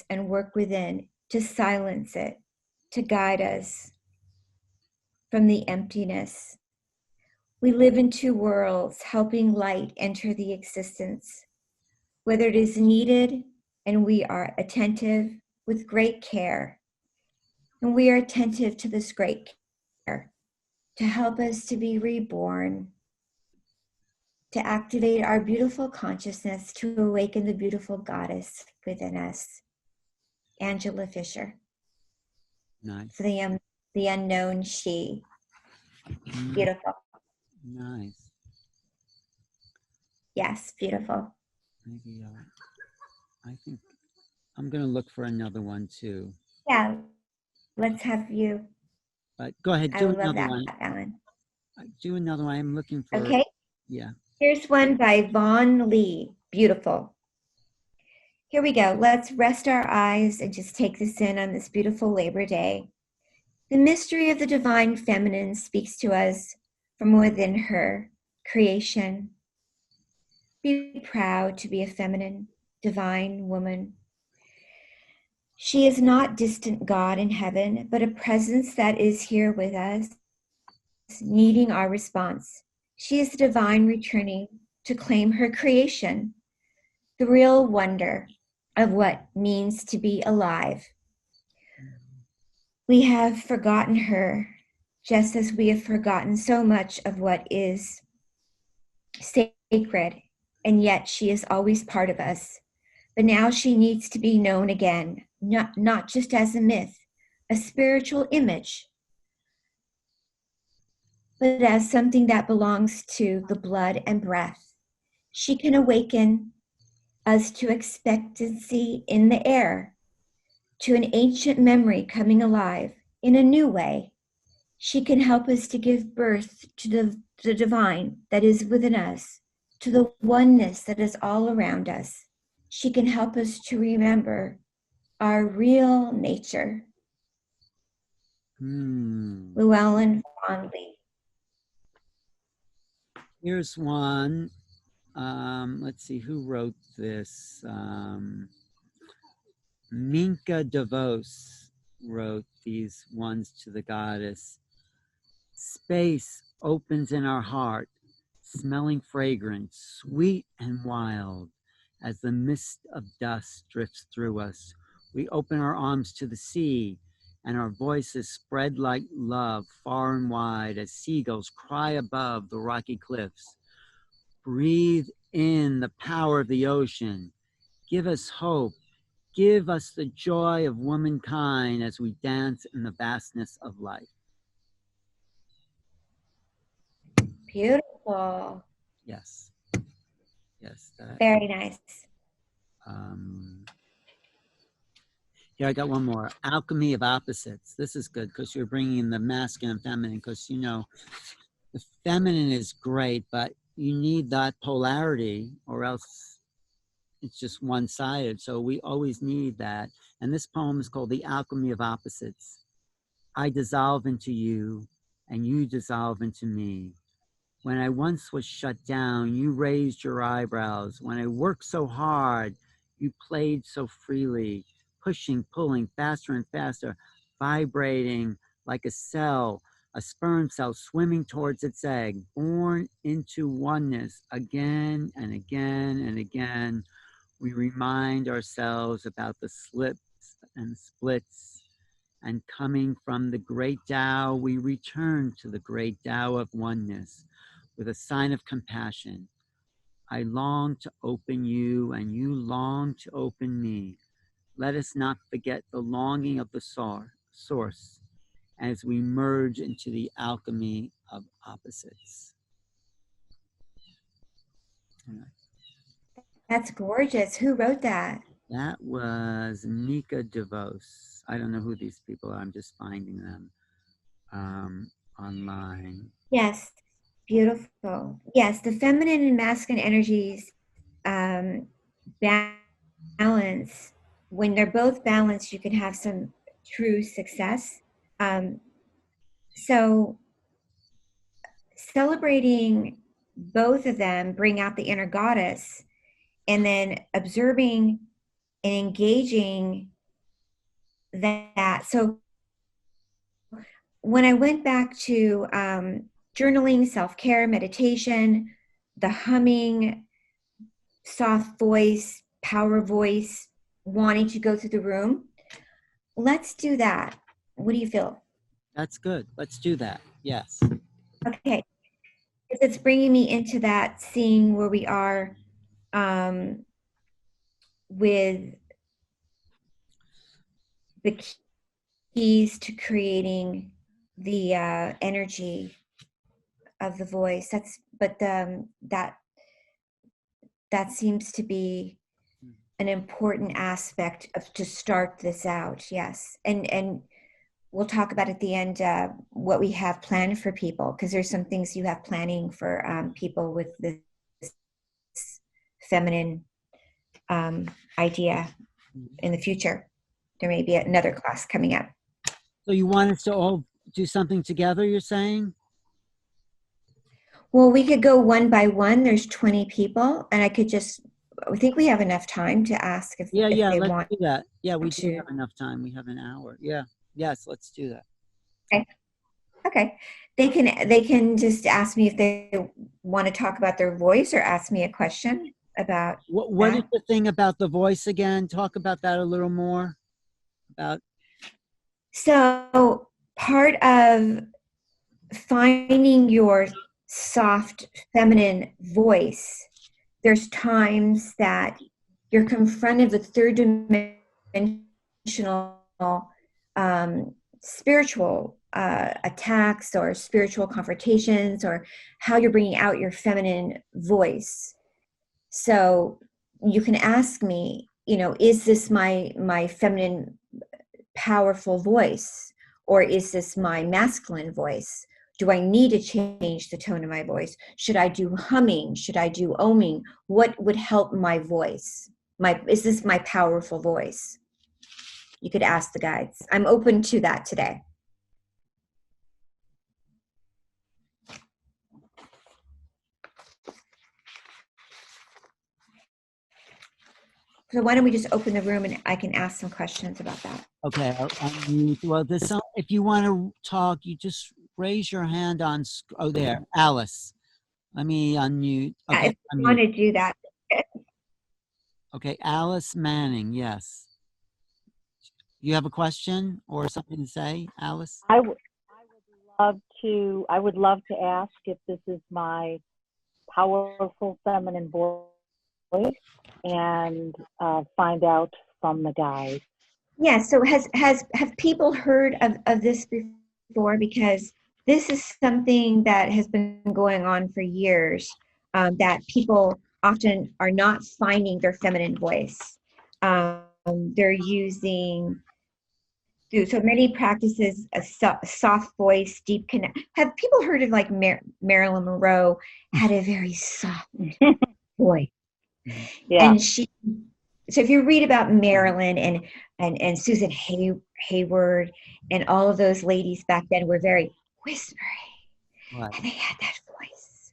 and work within to silence it, to guide us from the emptiness. We live in two worlds, helping light enter the existence, whether it is needed, and we are attentive with great care. And we are attentive to this great care to help us to be reborn, to activate our beautiful consciousness, to awaken the beautiful goddess within us. Angela Fisher. Nice. For the unknown she. Beautiful. Nice. Yes, beautiful. Maybe I think I'm going to look for another one too. Yeah, let's have you. But go ahead, I do would love another that, one. Alan. Do another one. I'm looking for. Okay. Yeah. Here's one by Vaughn Lee. Beautiful. Here we go. Let's rest our eyes and just take this in on this beautiful Labor Day. The mystery of the divine feminine speaks to us from within her creation. Be proud to be a feminine, divine woman. She is not distant God in heaven, but a presence that is here with us, needing our response. She is the divine returning to claim her creation, the real wonder of what means to be alive. We have forgotten her, just as we have forgotten so much of what is sacred, and yet she is always part of us. But now she needs to be known again, not just as a myth, a spiritual image, but as something that belongs to the blood and breath. She can awaken us to expectancy in the air, to an ancient memory coming alive in a new way. She can help us to give birth to the divine that is within us, to the oneness that is all around us. She can help us to remember our real nature. Llewellyn Fondly. Here's one. Let's see who wrote this. Minka DeVos wrote these ones to the goddess. Space opens in our heart, smelling fragrant, sweet and wild. As the mist of dust drifts through us, we open our arms to the sea, and our voices spread like love far and wide as seagulls cry above the rocky cliffs. Breathe in the power of the ocean. Give us hope Give us the joy of womankind as we dance in the vastness of life. Beautiful. Yes. Yes. Very nice. Here, I got one more. Alchemy of Opposites. This is good because you're bringing in the masculine and feminine, because, you know, the feminine is great, but you need that polarity or else it's just one-sided. So we always need that. And this poem is called The Alchemy of Opposites. I dissolve into you and you dissolve into me. When I once was shut down, you raised your eyebrows. When I worked so hard, you played so freely, pushing, pulling, faster and faster, vibrating like a cell, a sperm cell swimming towards its egg, born into oneness again and again and again. We remind ourselves about the slips and splits, and coming from the great Tao, we return to the great Tao of oneness with a sign of compassion. I long to open you and you long to open me. Let us not forget the longing of the source as we merge into the alchemy of opposites. That's gorgeous. Who wrote that? That was Nika DeVos. I don't know who these people are. I'm just finding them online. Yes. Beautiful. Yes, the feminine and masculine energies balance. When they're both balanced, you can have some true success. So celebrating both of them bring out the inner goddess, and then observing and engaging that. So when I went back to journaling, self-care, meditation, the humming, soft voice, power voice, wanting to go through the room, let's do that. What do you feel? That's good. Let's do that. Yes. Okay. It's bringing me into that, seeing where we are with the keys to creating the energy of the voice. That seems to be an important aspect of to start this out. Yes, and we'll talk about at the end what we have planned for people, because there's some things you have planning for people with this feminine idea in the future. There may be another class coming up. So you want us to all do something together, you're saying? Well, we could go one by one. There's 20 people, and I think we have enough time to ask if Yeah, they let's want do that. Yeah, we do to. have enough time. We have an hour. Yeah. Yes, let's do that. Okay. They can just ask me if they want to talk about their voice, or ask me a question about What is that. the thing about the voice again? Talk about that a little more. So part of finding your soft feminine voice, there's times that you're confronted with third dimensional spiritual attacks or spiritual confrontations, or how you're bringing out your feminine voice. So you can ask me, is this my feminine powerful voice, or is this my masculine voice? Do I need to change the tone of my voice? Should I do humming? Should I do oming? What would help my voice? Is this my powerful voice? You could ask the guides. I'm open to that today. So why don't we just open the room and I can ask some questions about that. Okay, I'll unmute. Well, if you want to talk, you just raise your hand on. Oh, there, Alice. Let me unmute. Okay, If you want to do that. Okay, Alice Manning. Yes. You have a question or something to say, Alice? I would love to ask if this is my powerful feminine voice, and find out from the guides. Yeah, so have people heard of this before? Because this is something that has been going on for years, that people often are not finding their feminine voice. They're using, so many practices, a soft voice, deep connect. Have people heard of like Marilyn Monroe had a very soft voice? Yeah. And so if you read about Marilyn and Susan Hayward and all of those ladies back then were very whispery, Right. and they had that voice,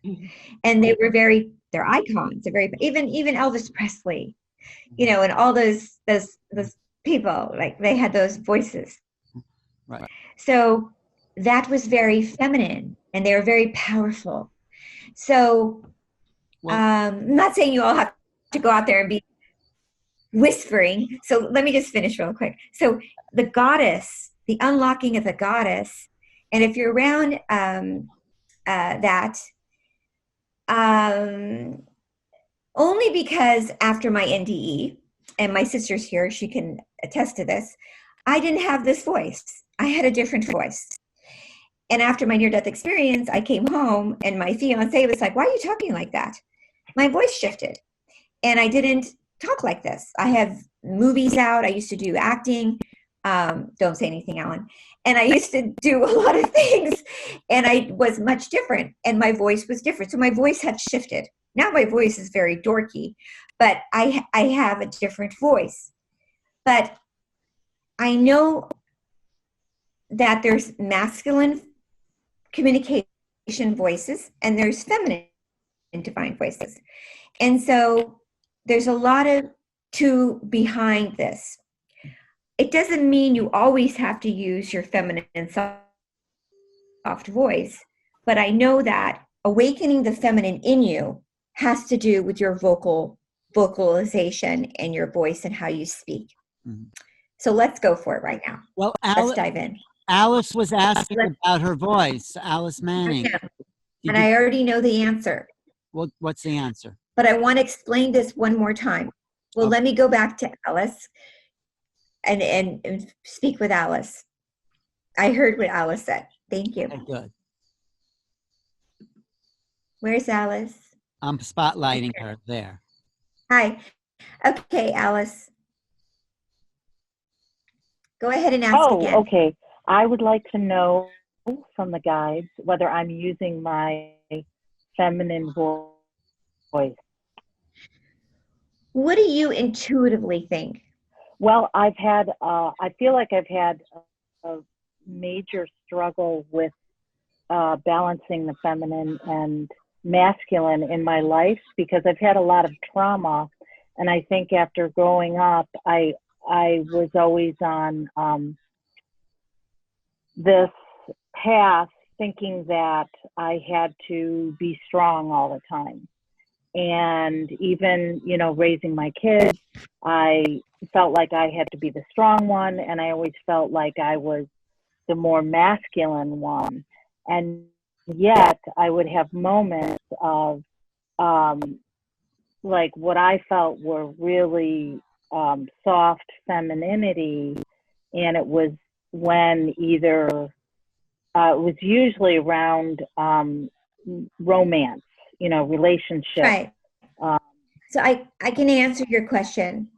and they were they're icons. They're very, even Elvis Presley, and all those people, like they had those voices. Right. So that was very feminine, and they were very powerful. So I'm not saying you all have to go out there and be whispering. So let me just finish real quick. So the goddess, the unlocking of the goddess, and if you're around that, only because after my NDE, and my sister's here, she can attest to this, I didn't have this voice. I had a different voice. And after my near-death experience, I came home and my fiance was like, "Why are you talking like that?" My voice shifted and I didn't talk like this. I have movies out. I used to do acting. Don't say anything, Alan. And I used to do a lot of things and I was much different and my voice was different. So my voice had shifted. Now my voice is very dorky, but I have a different voice. But I know that there's masculine communication voices and there's feminine divine voices. And so there's a lot of two behind this. It doesn't mean you always have to use your feminine and soft voice, but I know that awakening the feminine in you has to do with your vocalization and your voice and how you speak. Mm-hmm. So let's go for it right now. Well, let's dive in. Alice was asking about her voice. Alice Manning. And I already know the answer. Well, what's the answer? But I want to explain this one more time. Well, Let me go back to Alice and speak with Alice. I heard what Alice said. Thank you. Okay, good. Where's Alice? I'm spotlighting her there. Hi. Okay, Alice. Go ahead and ask again. Oh, okay. I would like to know from the guides whether I'm using my feminine voice. What do you intuitively think? Well, I feel like I've had a major struggle with balancing the feminine and masculine in my life because I've had a lot of trauma. And I think after growing up, I was always on this path thinking that I had to be strong all the time. And even, raising my kids, I felt like I had to be the strong one. And I always felt like I was the more masculine one. And yet I would have moments of like what I felt were really soft femininity. And it was when either, it was usually around romance, relationship. Right. So I can answer your question.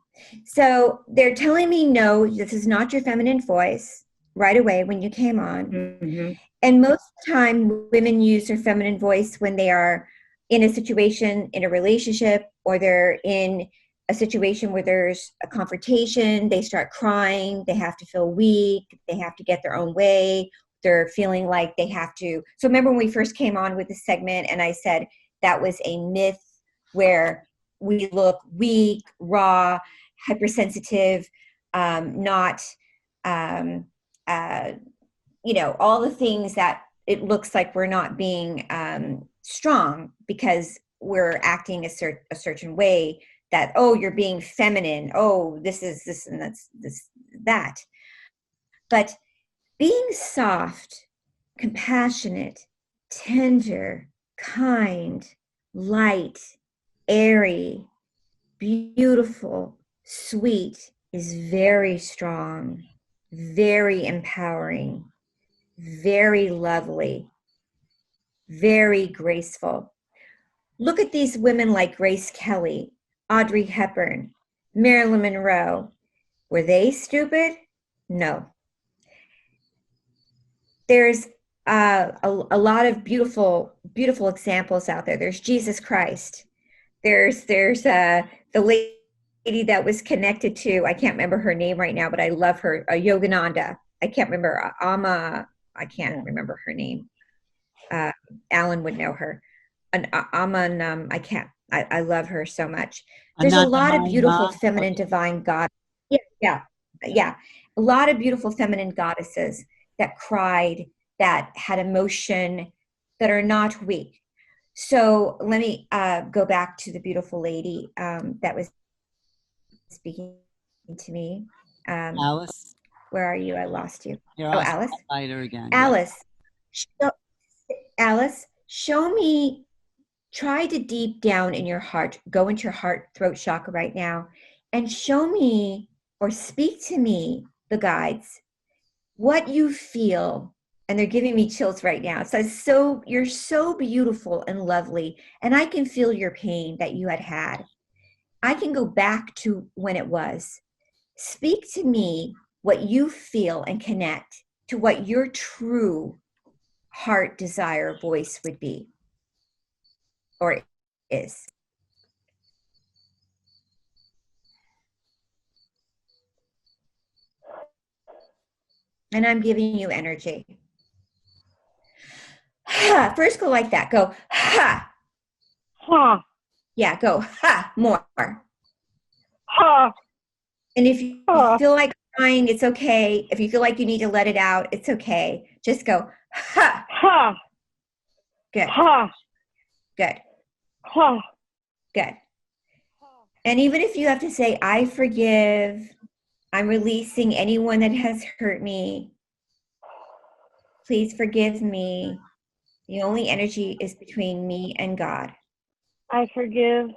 So they're telling me, no, this is not your feminine voice right away when you came on. Mm-hmm. And most of the time, women use their feminine voice when they are in a situation, in a relationship, or they're in a situation where there's a confrontation, they start crying, they have to feel weak, they have to get their own way, they're feeling like they have to. So remember when we first came on with this segment and I said that was a myth where we look weak, raw, hypersensitive, not, all the things that it looks like we're not being strong because we're acting a certain way that, oh, you're being feminine. Oh, this is this and that's this, that. But being soft, compassionate, tender, kind, light, airy, beautiful, sweet, is very strong, very empowering, very lovely, very graceful. Look at these women like Grace Kelly, Audrey Hepburn, Marilyn Monroe. Were they stupid? No. There's a lot of beautiful examples out there. There's Jesus Christ. There's the lady that was connected to, I can't remember her name right now, but I love her, Yogananda. I can't remember, I can't remember her name. Alan would know her. I love her so much. There's a lot of beautiful feminine divine God. Yeah. A lot of beautiful feminine goddesses that cried, that had emotion, that are not weak. So let me go back to the beautiful lady that was speaking to me. Alice? Where are you? I lost you. You're Alice? Later again. Alice. Alice, show me, try to deep down in your heart, go into your heart, throat chakra right now, and show me or speak to me, the guides, what you feel. And they're giving me chills right now. So you're so beautiful and lovely, and I can feel your pain that you had. I can go back to when it was. Speak to me what you feel and connect to what your true heart desire voice would be or is. And I'm giving you energy. Ha. First go like that. Go ha. Ha. Yeah, go ha more. Ha. And if you feel like crying, it's okay. If you feel like you need to let it out, it's okay. Just go ha. Ha. Good. Ha. Good. Ha. Good. And even if you have to say, I forgive, I'm releasing anyone that has hurt me. Please forgive me. The only energy is between me and God. I forgive.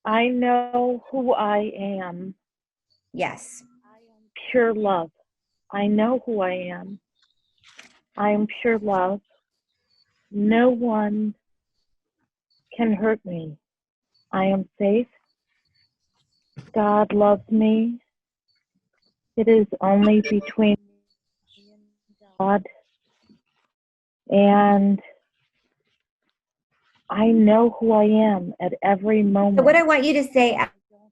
I know who I am. Yes. I am pure love. I know who I am. I am pure love. No one can hurt me. I am safe. God loves me. It is only between me and God. And I know who I am at every moment. So what I want you to say,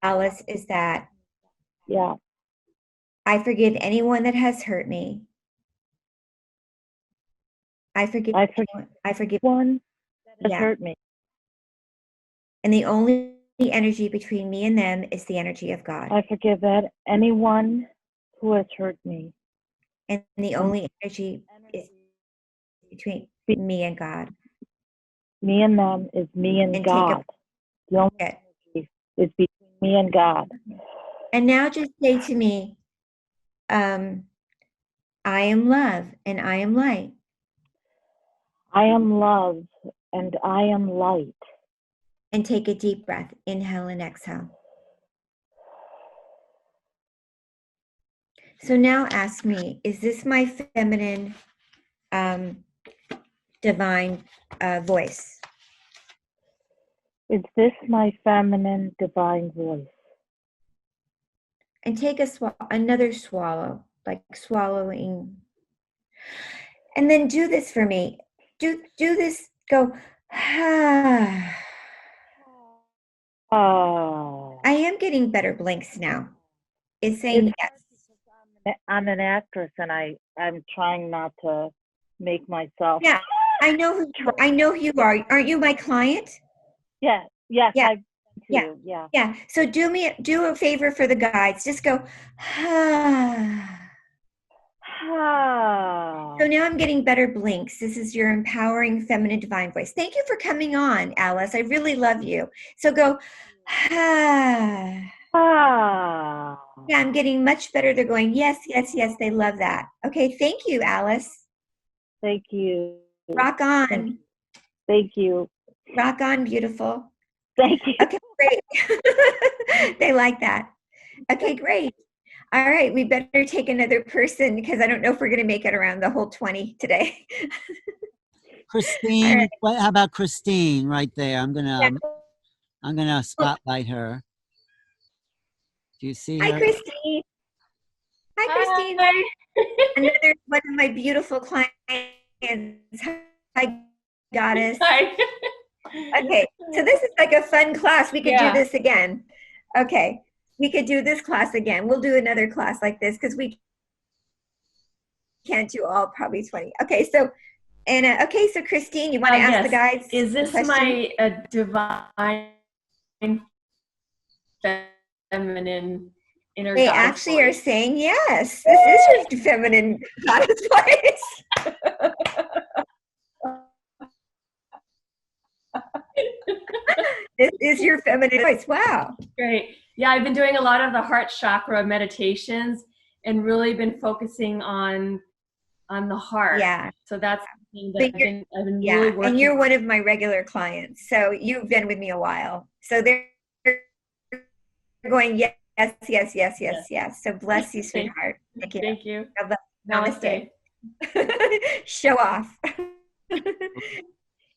Alice, is that I forgive anyone that has hurt me. I forgive one that has hurt me. And the only energy between me and them is the energy of God. I forgive anyone who has hurt me. And the only energy is between me and God. Me and them is me and God. The only energy is between me and God. And now just say to me, I am love and I am light. I am love and I am light. And take a deep breath. Inhale and exhale. So now ask me, is this my feminine divine voice? Is this my feminine divine voice? And take another swallow, like swallowing. And then do this for me. Do this. Go. I am getting better blinks now. It's saying yes. I'm an actress, and I'm trying not to make myself. Yeah, I know who you are. Aren't you my client? Yes. Yeah. So do a favor for the guides. Just go. So now I'm getting better blinks. This is your empowering feminine divine voice. Thank you for coming on, Alice. I really love you. So go. Yeah, I'm getting much better. They're going, yes. They love that. Okay, thank you, Alice. Thank you. Rock on. Thank you. Rock on, beautiful. Thank you. Okay, great. They like that. Okay, great. All right, we better take another person because I don't know if we're going to make it around the whole 20 Christine, All right. how about Christine right there? I'm gonna spotlight her. Do you see Hi, her? Christine. Hi, Christine. Hi. Another one of my beautiful clients. Hi, goddess. Hi. Okay, so this is like a fun class. We could do Yeah. this again. Okay, we could do this class again. We'll do another class like this because we can't do all probably 20. Okay, so Anna. Okay, so Christine, you want to ask the guides? Is the this question? my divine feminine inner They goddess actually are voice? saying yes. This is your feminine goddess voice. This is your feminine voice. Wow. Great. Yeah, I've been doing a lot of the heart chakra meditations and really been focusing on the heart. Yeah. So that's something But that I've been Yeah, really working and you're on. one of my regular clients. So you've been with me a while. So they're going, yes, yes, yes, yes, yes, yes. So bless you, sweetheart. Thank you. Thank you. God bless. Namaste. Show off.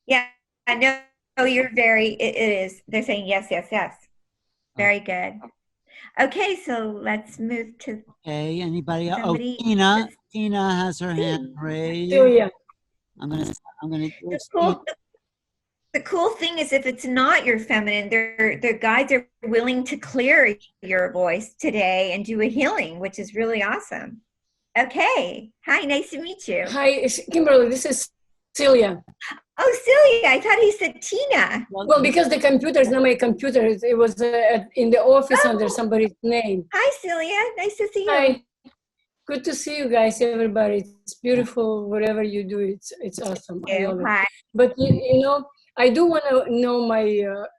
Yeah, I know you're it is. They're saying yes, yes, yes. Very good. Okay, so let's move to Okay, anybody else? Oh, somebody. Tina has her hand raised. Julia. I'm gonna The cool thing is if it's not your feminine, their guides are willing to clear your voice today and do a healing, which is really awesome. Okay. Hi, nice to meet you. Hi, Kimberly, this is Celia. Oh, Celia, I thought he said Tina. Well, because the computer is not my computer, it was in the office under somebody's name. Hi, Celia. Nice to see you. Hi. Good to see you guys, everybody. It's beautiful, whatever you do. It's awesome. I love it. Hi. But you know, I do want to know my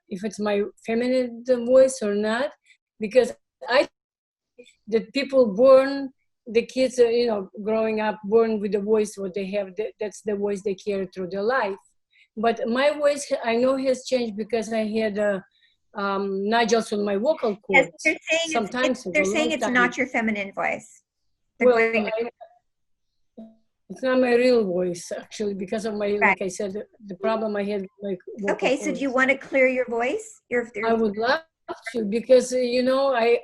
if it's my feminine voice or not, because I that people born, the kids, growing up, born with the voice what they have. That's the voice they carry through their life. But my voice, I know, has changed because I had nodules on my vocal cords. Yes, they're saying it's not your feminine voice. Well, it's not my real voice, actually, because of my, like I said, the problem I had with my vocal Okay, so cords. do you want to clear your voice? I would love to, because I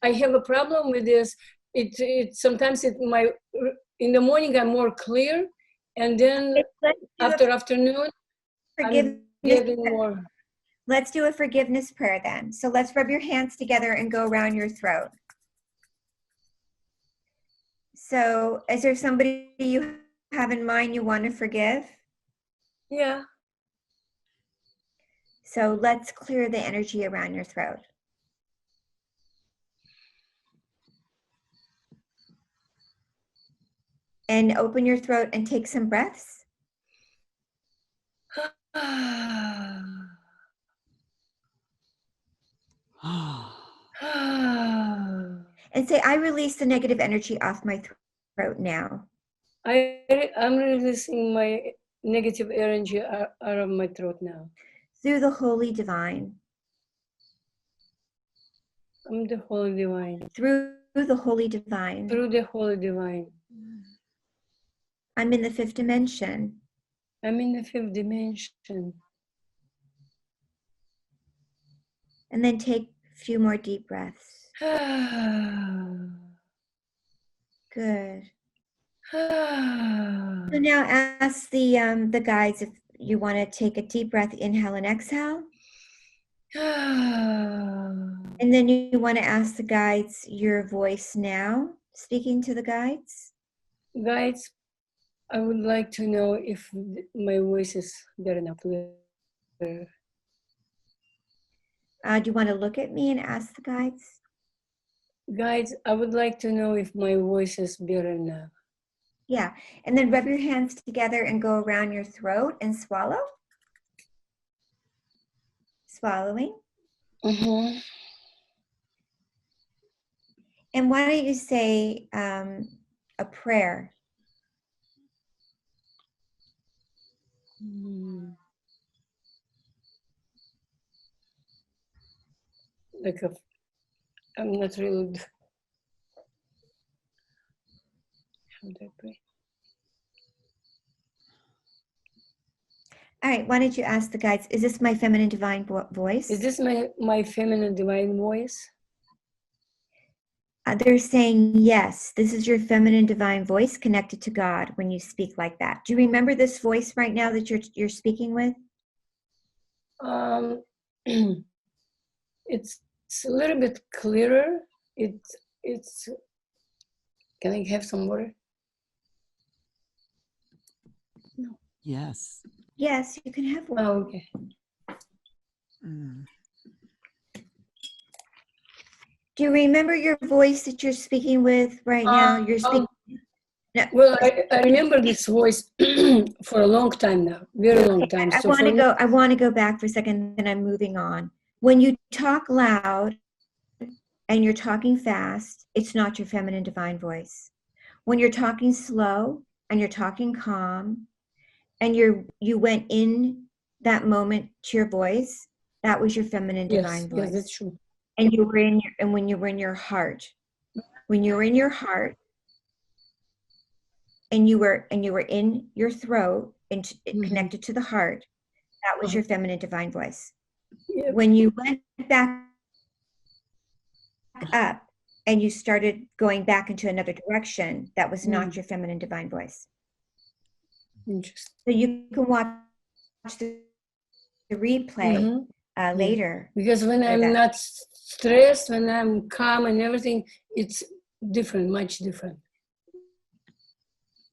have a problem with this. Sometimes in the morning I'm more clear, and then after afternoon I'm getting more. Let's do a forgiveness prayer then. So let's rub your hands together and go around your throat. So is there somebody you have in mind you want to forgive? Yeah. So let's clear the energy around your throat. And open your throat and take some breaths. And say, I release the negative energy off my throat now. I'm releasing my negative energy out of my throat now. Through the Holy Divine. I'm the Holy Divine. Through the Holy Divine. Through the Holy Divine. I'm in the fifth dimension. I'm in the fifth dimension. And then take a few more deep breaths. Good. So now ask the guides if you want to take a deep breath, inhale and exhale. And then you want to ask the guides your voice now, speaking to the guides. Guides, I would like to know if my voice is good enough. Do you want to look at me and ask the guides? Guides, I would like to know if my voice is better enough. Yeah, and then rub your hands together and go around your throat and swallow. Swallowing. Mm-hmm. And why don't you say a prayer? I'm not really. should I pray? All right, why don't you ask the guides, is this my feminine divine voice? Is this my feminine divine voice? They're saying, yes, this is your feminine divine voice connected to God when you speak like that. Do you remember this voice right now that you're speaking with? It's a little bit clearer. It's. Can I have some water? No. Yes. Yes, you can have one. Oh, okay. Mm. Do you remember your voice that you're speaking with right now? You're speaking. No. Well, I remember this voice for a long time now, very long time. I want to go back for a second, and I'm moving on. When you talk loud and you're talking fast, it's not your feminine divine voice. When you're talking slow and you're talking calm, and you went in that moment to your voice, that was your feminine divine voice. Yes, that's true. And you were in when you were in your heart, when you were in your heart, and you were in your throat and connected to the heart, that was your feminine divine voice. Yep. When you went back up and you started going back into another direction, that was not your feminine divine voice. Interesting. So you can watch the replay later. Because when I'm not stressed, when I'm calm and everything, it's different, much different.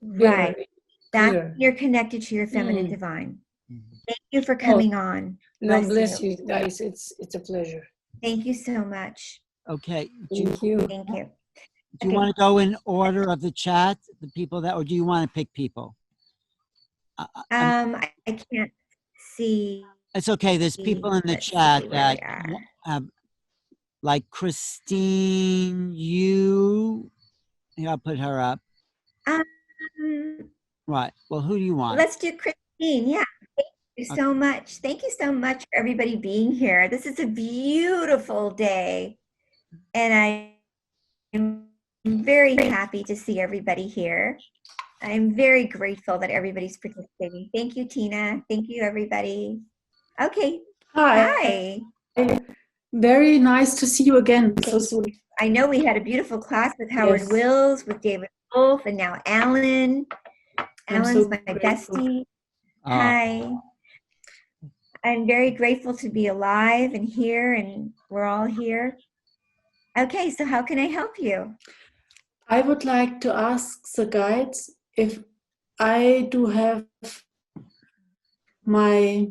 Right. That you're connected to your feminine divine. Thank you for coming on. Bless you guys. It's a pleasure. Thank you so much. Okay. Thank you. Thank you. Do you want to go in order of the chat, the people that, or do you want to pick people? I can't see. It's okay. There's people in the chat that have, like Christine, here, I'll put her up. Right. Well, who do you want? Let's do Christine. Yeah. Thank you so much. Thank you so much for everybody being here. This is a beautiful day. And I'm very happy to see everybody here. I'm very grateful that everybody's participating. Thank you, Tina. Thank you, everybody. Okay. Hi. Very nice to see you again. So soon. I know we had a beautiful class with Howard Wills, with David Wolf, and now Alan. Alan's my bestie. Hi. I'm very grateful to be alive and here, and we're all here. Okay, so how can I help you? I would like to ask the guides if I do have my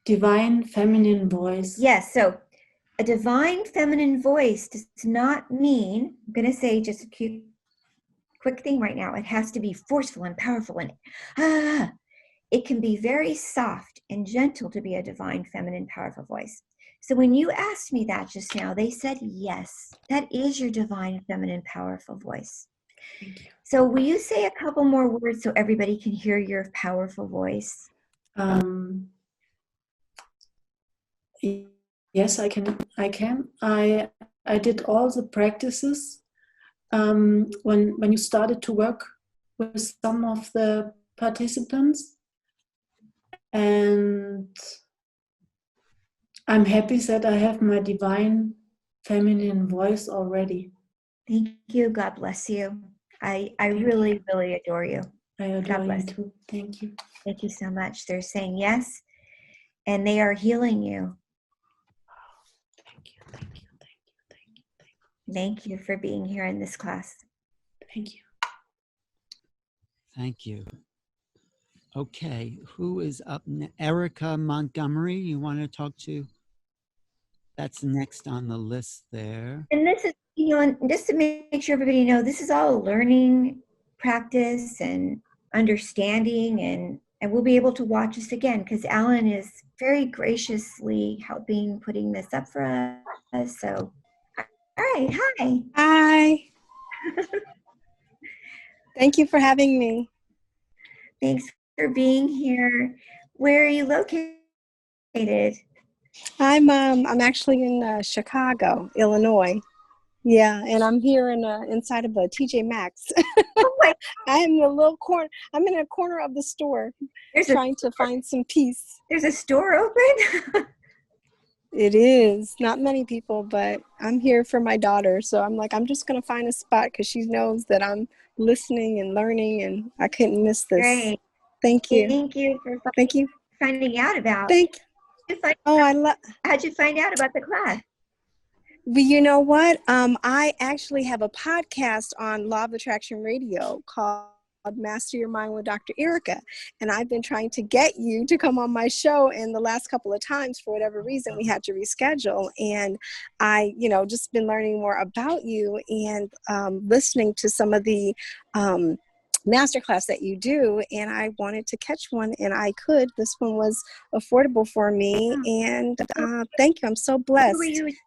divine feminine voice. Yes, so a divine feminine voice does not mean, I'm going to say just a quick thing right now, it has to be forceful and powerful, and it can be very soft and gentle to be a divine feminine powerful voice. So when you asked me that just now, they said yes, that is your divine feminine powerful voice. Thank you. So will you say a couple more words so everybody can hear your powerful voice? Yes, I can. I did all the practices when you started to work with some of the participants, and I'm happy that I have my divine feminine voice already. Thank you. God bless you. I really, really adore you. I adore you too. Thank you. Thank you so much. They're saying yes, and they are healing you. Thank you for being here in this class. Thank you. Thank you. Okay, who is up next? Erica Montgomery, you want to talk to? That's next on the list there. And this is, and just to make sure everybody knows, this is all learning, practice, and understanding, and we'll be able to watch this again because Alan is very graciously putting this up for us. So, all right, hi. Hi. Thank you for having me. Thanks for being here. Where are you located? I'm actually in Chicago, Illinois. Yeah, and I'm here inside of a TJ Maxx. Oh my, I'm in a little corner. I'm in a corner of the store, trying to find some peace. there's a store open? It is not many people, but I'm here for my daughter. So I'm like, I'm just gonna find a spot because she knows that I'm listening and learning, and I couldn't miss this. Great. Thank you. Thank you for Thank you. finding out about. Thank you. Find Oh, how'd you find out about the class? But you know what? I actually have a podcast on Law of Attraction Radio called Master Your Mind with Dr. Erica. And I've been trying to get you to come on my show. And the last couple of times, for whatever reason, we had to reschedule. And I, just been learning more about you and listening to some of the masterclass that you do, and I wanted to catch one, and I could. This one was affordable for me, and thank you. I'm so blessed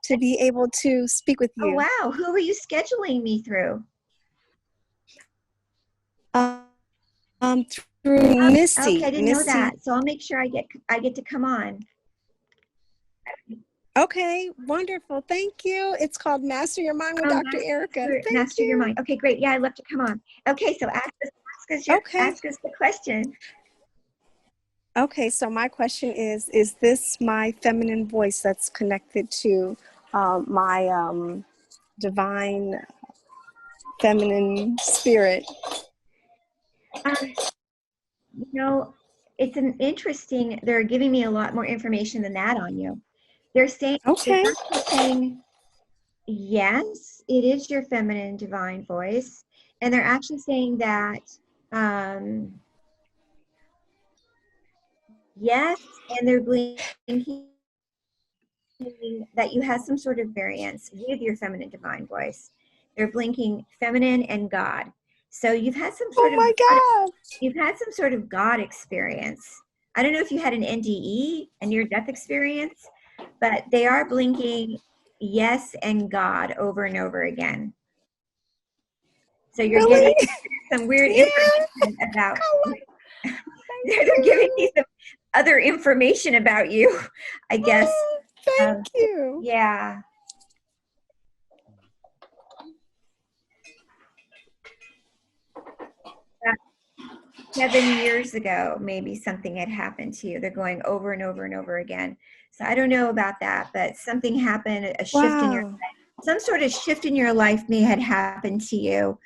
to be able to speak with you. Oh wow! Who were you scheduling me through? Through Missy. Okay, I didn't know that, so I'll make sure I get to come on. Okay, wonderful. Thank you. It's called Master Your Mind with Dr. Erica. Master Your Mind. Okay, great. Yeah, I'd love to come on. Okay, so ask us the question. Okay, so my question is this my feminine voice that's connected to my divine feminine spirit? It's an interesting, they're giving me a lot more information than that on you. They're saying, they're saying, yes, it is your feminine divine voice. And they're actually saying that, yes, and they're blinking that you have some sort of variance with your feminine divine voice. They're blinking feminine and God. So you've had some sort you've had some sort of God experience. I don't know if you had an NDE, a near-death experience, but they are blinking yes and God over and over again. So you're getting some weird information about. They're giving me some other information about you, I guess. Thank you. Yeah. About 7 years ago, maybe something had happened to you. They're going over and over and over again. So I don't know about that, but something happened, a shift in your life. Some sort of shift in your life may have happened to you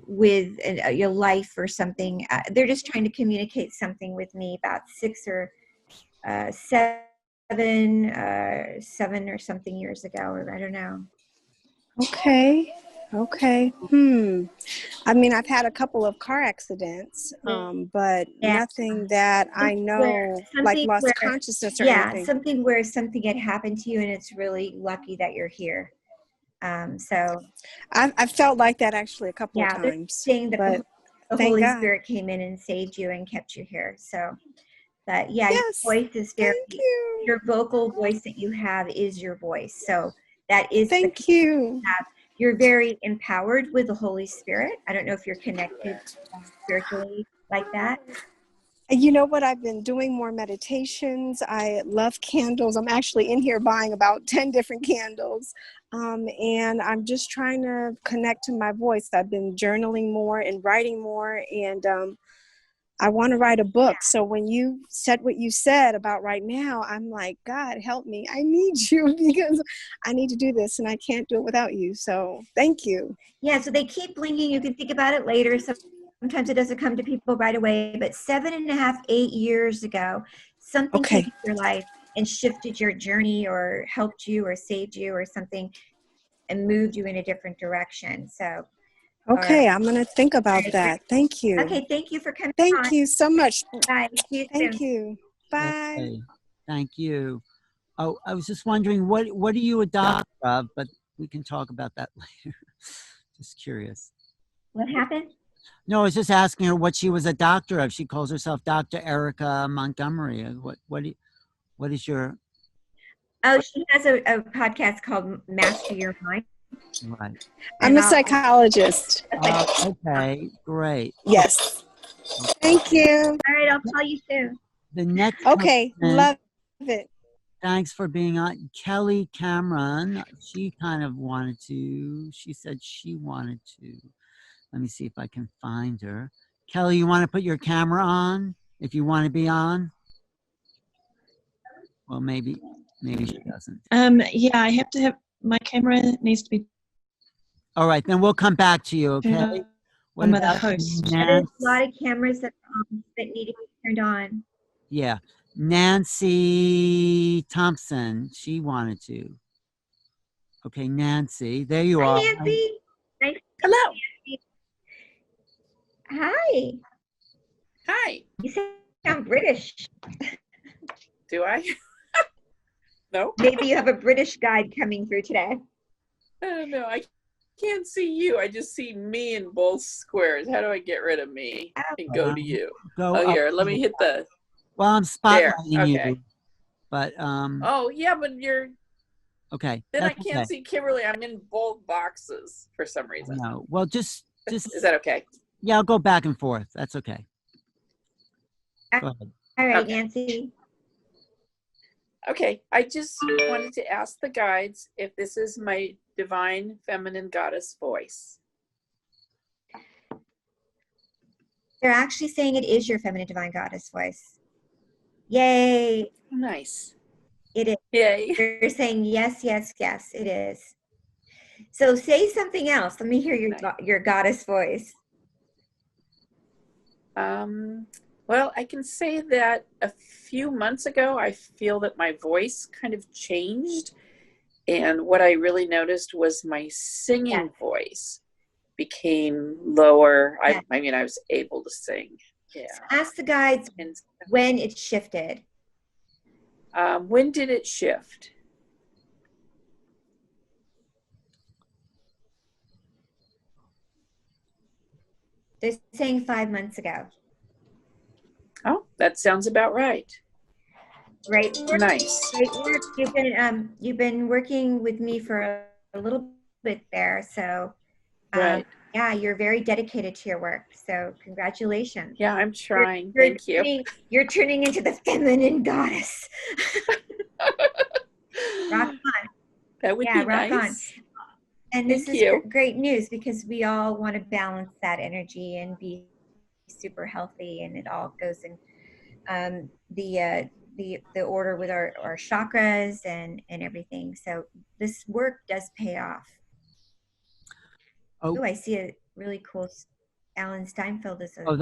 with your life or something. They're just trying to communicate something with me about 6 or 7 or something years ago, or I don't know. Okay. I mean, I've had a couple of car accidents, but nothing that I know, like lost consciousness or anything. Yeah, something where something had happened to you, and it's really lucky that you're here. So I felt like that actually a couple of times. Saying that the Holy Spirit came in and saved you and kept you here. So, but yeah, your voice is very. Your vocal voice that you have is your voice. So that is. Thank you. You're very empowered with the Holy Spirit. I don't know if you're connected spiritually like that. You know what? I've been doing more meditations. I love candles. I'm actually in here buying about 10 different candles. And I'm just trying to connect to my voice. I've been journaling more and writing more. And I want to write a book. So when you said what you said about right now, I'm like, God, help me. I need you because I need to do this and I can't do it without you. So thank you. Yeah. So they keep blinking. You can think about it later. Sometimes it doesn't come to people right away, but 7.5, 8 years ago, something came into your life and shifted your journey or helped you or saved you or something and moved you in a different direction. So. Okay, I'm going to think about that. Thank you. Okay, thank you for coming. Thank you so much. Bye. See you soon. Thank you. Bye. Okay. Thank you. Oh, I was just wondering, what are you a doctor of? But we can talk about that later. Just curious. What happened? No, I was just asking her what she was a doctor of. She calls herself Dr. Erica Montgomery. What is your? Oh, she has a podcast called Master Your Mind. Right. I'm a psychologist. Okay, great. Yes. Thank you. All right, I'll call you soon. The next. Okay, love it. thanks for being on. Kelly Cameron, she kind of wanted to, she said she wanted to. Let me see if I can find her. Kelly, you want to put your camera on if you want to be on? Well, maybe she doesn't. Yeah, I have to have, my camera needs to be All right, then we'll come back to you, okay? What on by the about host. There's a lot of cameras that need to be turned on. Yeah, Nancy Thompson, she wanted to. Okay, Nancy, there you are. Hi, Nancy. Nice. Hello. Hi. Hi. You sound British. Do I? No. Maybe you have a British guide coming through today. No, I can't see you. I just see me in both squares. How do I get rid of me and go to you? Go Oh, up. here, let me hit the. Well, I'm spotlighting There, okay. you, but Oh, yeah, but you're. okay. Then I that's can't okay. see Kimberly. I'm in both boxes for some reason. No, well, just Is that okay? yeah, I'll go back and forth. That's okay. Go ahead. All right, Okay. Nancy. Okay, I just wanted to ask the guides if this is my divine feminine goddess voice. They're actually saying it is your feminine divine goddess voice. Yay. Nice. It is. Yay. They're saying yes, yes, yes, it is. So say something else. Let me hear your goddess voice. Well, I can say that a few months ago, I feel that my voice kind of changed. And what I really noticed was my singing voice became lower. I mean, I was able to sing. Yeah. So ask the guides when it shifted. When did it shift? They're saying 5 months ago. Oh, that sounds about right. Right. Nice. Right. You've been working with me for a little bit there. So Right. yeah, you're very dedicated to your work. So congratulations. Yeah, I'm trying. Thank you. You're turning into the feminine goddess. Rock on. That would be rock nice. on. And this Thank is you. great news because we all want to balance that energy and be super healthy, and it all goes in the order with our chakras and everything. So this work does pay off. Oh, I see a really cool Alan Steinfeld is a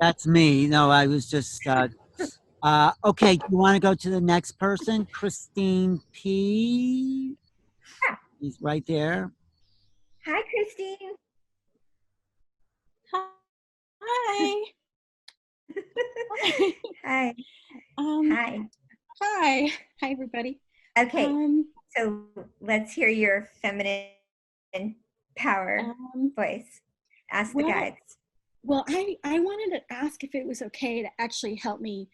that's me. No, I was just okay, you want to go to the next person? Christine P. Yeah. He's right there. Hi, Christine. Hi. Hi. Hi. Hi. Hi, everybody. Okay. So let's hear your feminine power voice. Ask the guides. Well, I wanted to ask if it was okay to actually help me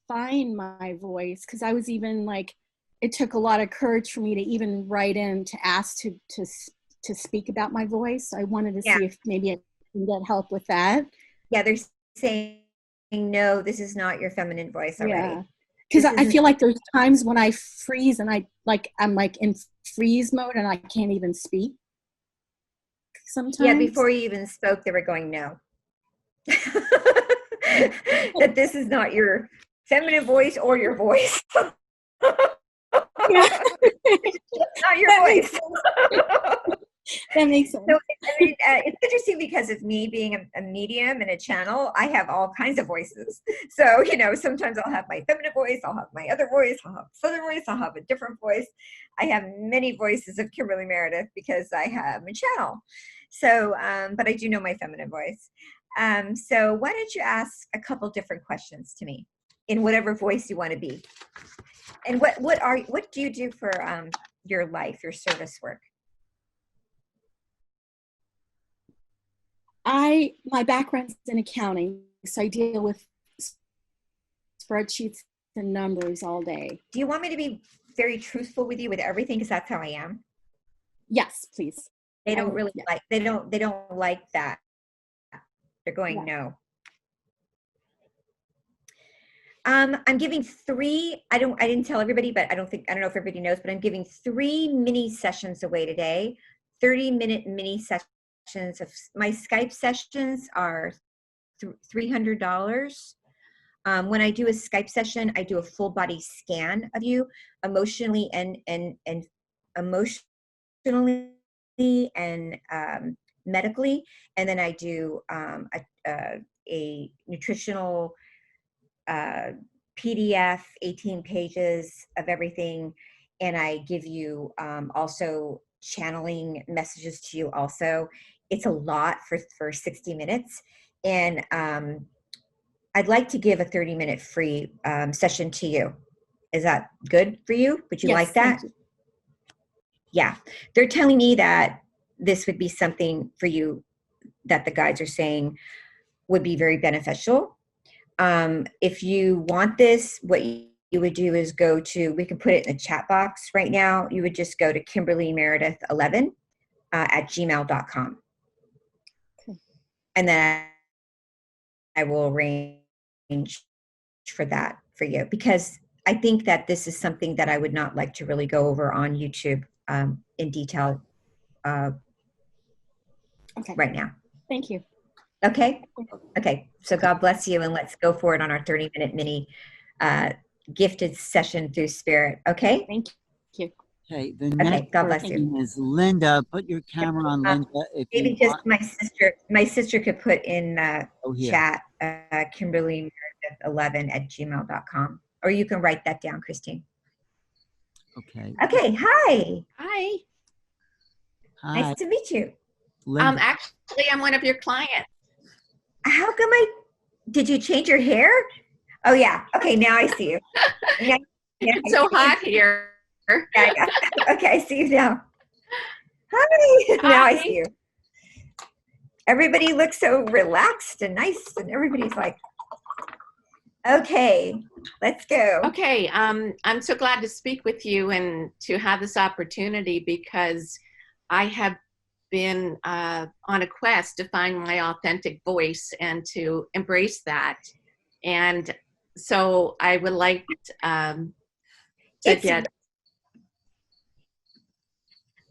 find my voice, because I was even like, it took a lot of courage for me to even write in to ask to speak about my voice. I wanted to see if maybe I can get help with that. Yeah, they're saying no, this is not your feminine voice already. Yeah, because I feel like there's times when I freeze and I'm like in freeze mode and I can't even speak. Sometimes. Yeah, before you even spoke, they were going no. That this is not your feminine voice or your voice. It's not your voice. That makes sense. So, I mean, it's interesting because of me being a medium and a channel, I have all kinds of voices. So, sometimes I'll have my feminine voice, I'll have my other voice, I'll have this other voice, I'll have a different voice. I have many voices of Kimberly Meredith because I have a channel. So, but I do know my feminine voice. So why don't you ask a couple different questions to me in whatever voice you want to be? And what do you do for your life, your service work? My background's in accounting, so I deal with spreadsheets and numbers all day. Do you want me to be very truthful with you with everything, because that's how I am? Yes, please. They don't really like, they don't like that. They're going no. I'm giving 3. I didn't tell everybody, but I don't know if everybody knows, but I'm giving 3 mini sessions away today. 30-minute mini sessions of my Skype sessions are $300. When I do a Skype session, I do a full body scan of you emotionally and emotionally and medically, and then I do a nutritional PDF, 18 pages of everything, and I give you also channeling messages to you also. It's a lot for 60 minutes, and I'd like to give a 30-minute free session to you. Is that good for you? Would you like that? You. Yeah, they're telling me that this would be something for you that the guides are saying would be very beneficial. If you want this, what you would do is go to, we can put it in the chat box right now. You would just go to Kimberly Meredith 11 at gmail.com. Okay. And then I will arrange for that for you, because I think that this is something that I would not like to really go over on YouTube in detail Okay. right now. Thank you. Okay. Okay. So God bless you, and let's go forward on our 30-minute mini gifted session through spirit. Okay. Thank you. Okay, the next God bless person you. is Linda. Put your camera on, Linda. If Maybe you just want. my sister could put in Here. chat Kimberly Meredith 11 at gmail.com, or you can write that down, Christine. Okay. Okay. Hi. Hi. Hi. Nice to meet you. Linda. Actually, I'm one of your clients. How come did you change your hair? Oh yeah. Okay, now I see you. It's so hot here. Yeah. Okay, I see you now. Hi. Now I see you. Everybody looks so relaxed and nice, and everybody's like, okay, let's go. Okay, I'm so glad to speak with you and to have this opportunity, because I have been on a quest to find my authentic voice and to embrace that. And so I would like to get...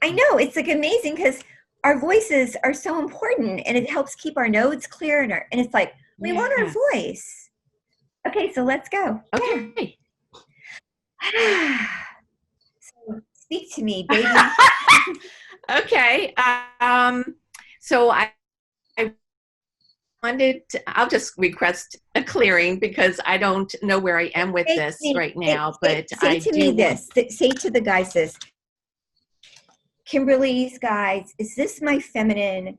I know, it's like amazing, because our voices are so important, and it helps keep our nodes clear, and it's like, we want our voice. Okay, so let's go. Okay. Yeah. So speak to me, baby. Okay. So I wanted to, I'll just request a clearing, because I don't know where I am with this right now, but say to me this, say to the guys this, Kimberly's guides, is this my feminine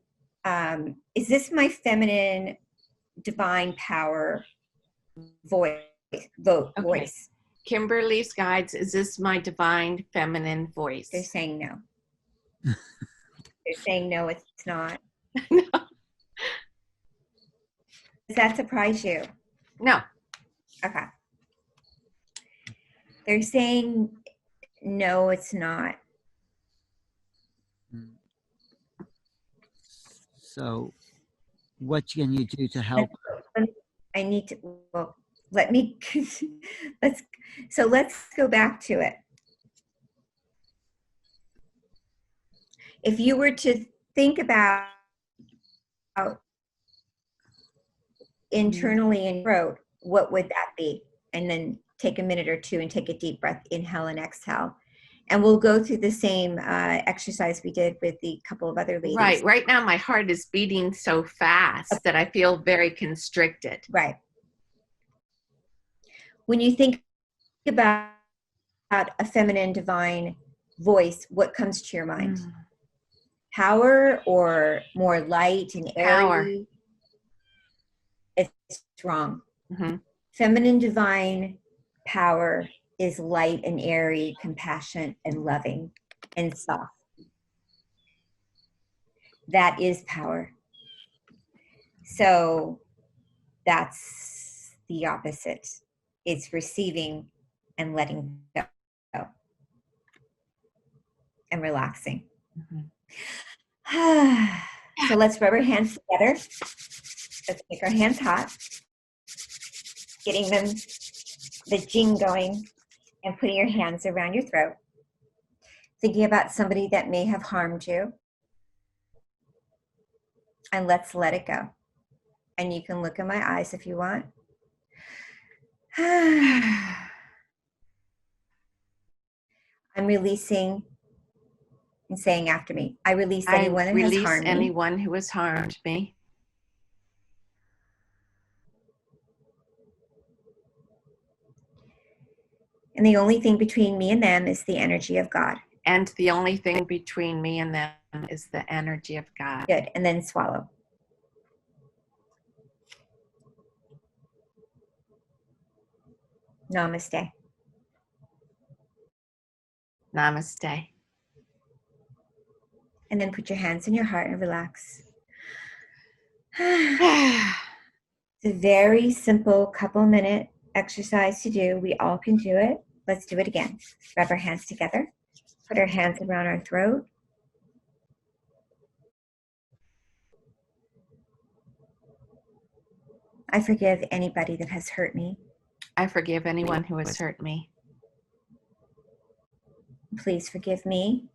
divine power voice? Voice. Kimberly's guides, is this my divine feminine voice? They're saying no. They're saying no, it's not. No. Does that surprise you? No. Okay. They're saying no, it's not. So what can you do to help? I need to, well, let me, let's go back to it. If you were to think about internally in your throat, what would that be? And then take a minute or two and take a deep breath, inhale and exhale. And we'll go through the same exercise we did with the couple of other ladies. Right. Right now, my heart is beating so fast that I feel very constricted. Right. When you think about a feminine divine voice, what comes to your mind? Power or more light and airy? Power. It's wrong. Mm-hmm. Feminine divine power is light and airy, compassionate and loving and soft. That is power. So that's the opposite. It's receiving and letting go and relaxing. Mm-hmm. So let's rub our hands together. Let's make our hands hot. Getting them the jing going and putting your hands around your throat. Thinking about somebody that may have harmed you. And let's let it go. And you can look in my eyes if you want. I'm releasing and saying after me. I release anyone who has harmed me. Anyone who has harmed me. And the only thing between me and them is the energy of God. And the only thing between me and them is the energy of God. Good. And then swallow. Namaste. Namaste. And then put your hands in your heart and relax. It's a very simple couple-minute exercise to do. We all can do it. Let's do it again. Rub our hands together. Put our hands around our throat. I forgive anybody that has hurt me. I forgive anyone who has hurt me. Please forgive me.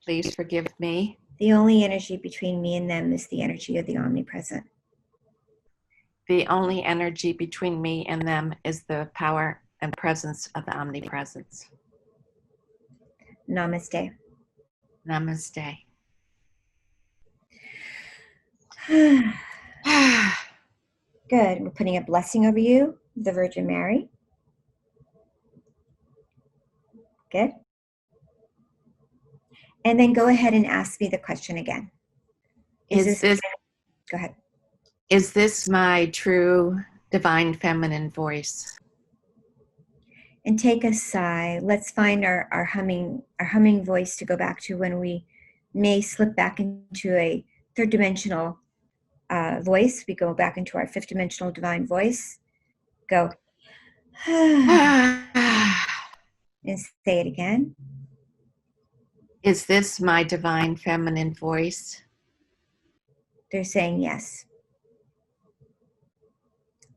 Please forgive me. The only energy between me and them is the energy of the omnipresent. The only energy between me and them is the power and presence of the omnipresence. Namaste. Namaste. Good. We're putting a blessing over you, the Virgin Mary. Good. And then go ahead and ask me the question again. Go ahead. Is this my true divine feminine voice? And take a sigh. Let's find our humming voice to go back to when we may slip back into a third dimensional voice. We go back into our fifth dimensional divine voice. Go. And say it again. Is this my divine feminine voice? They're saying yes.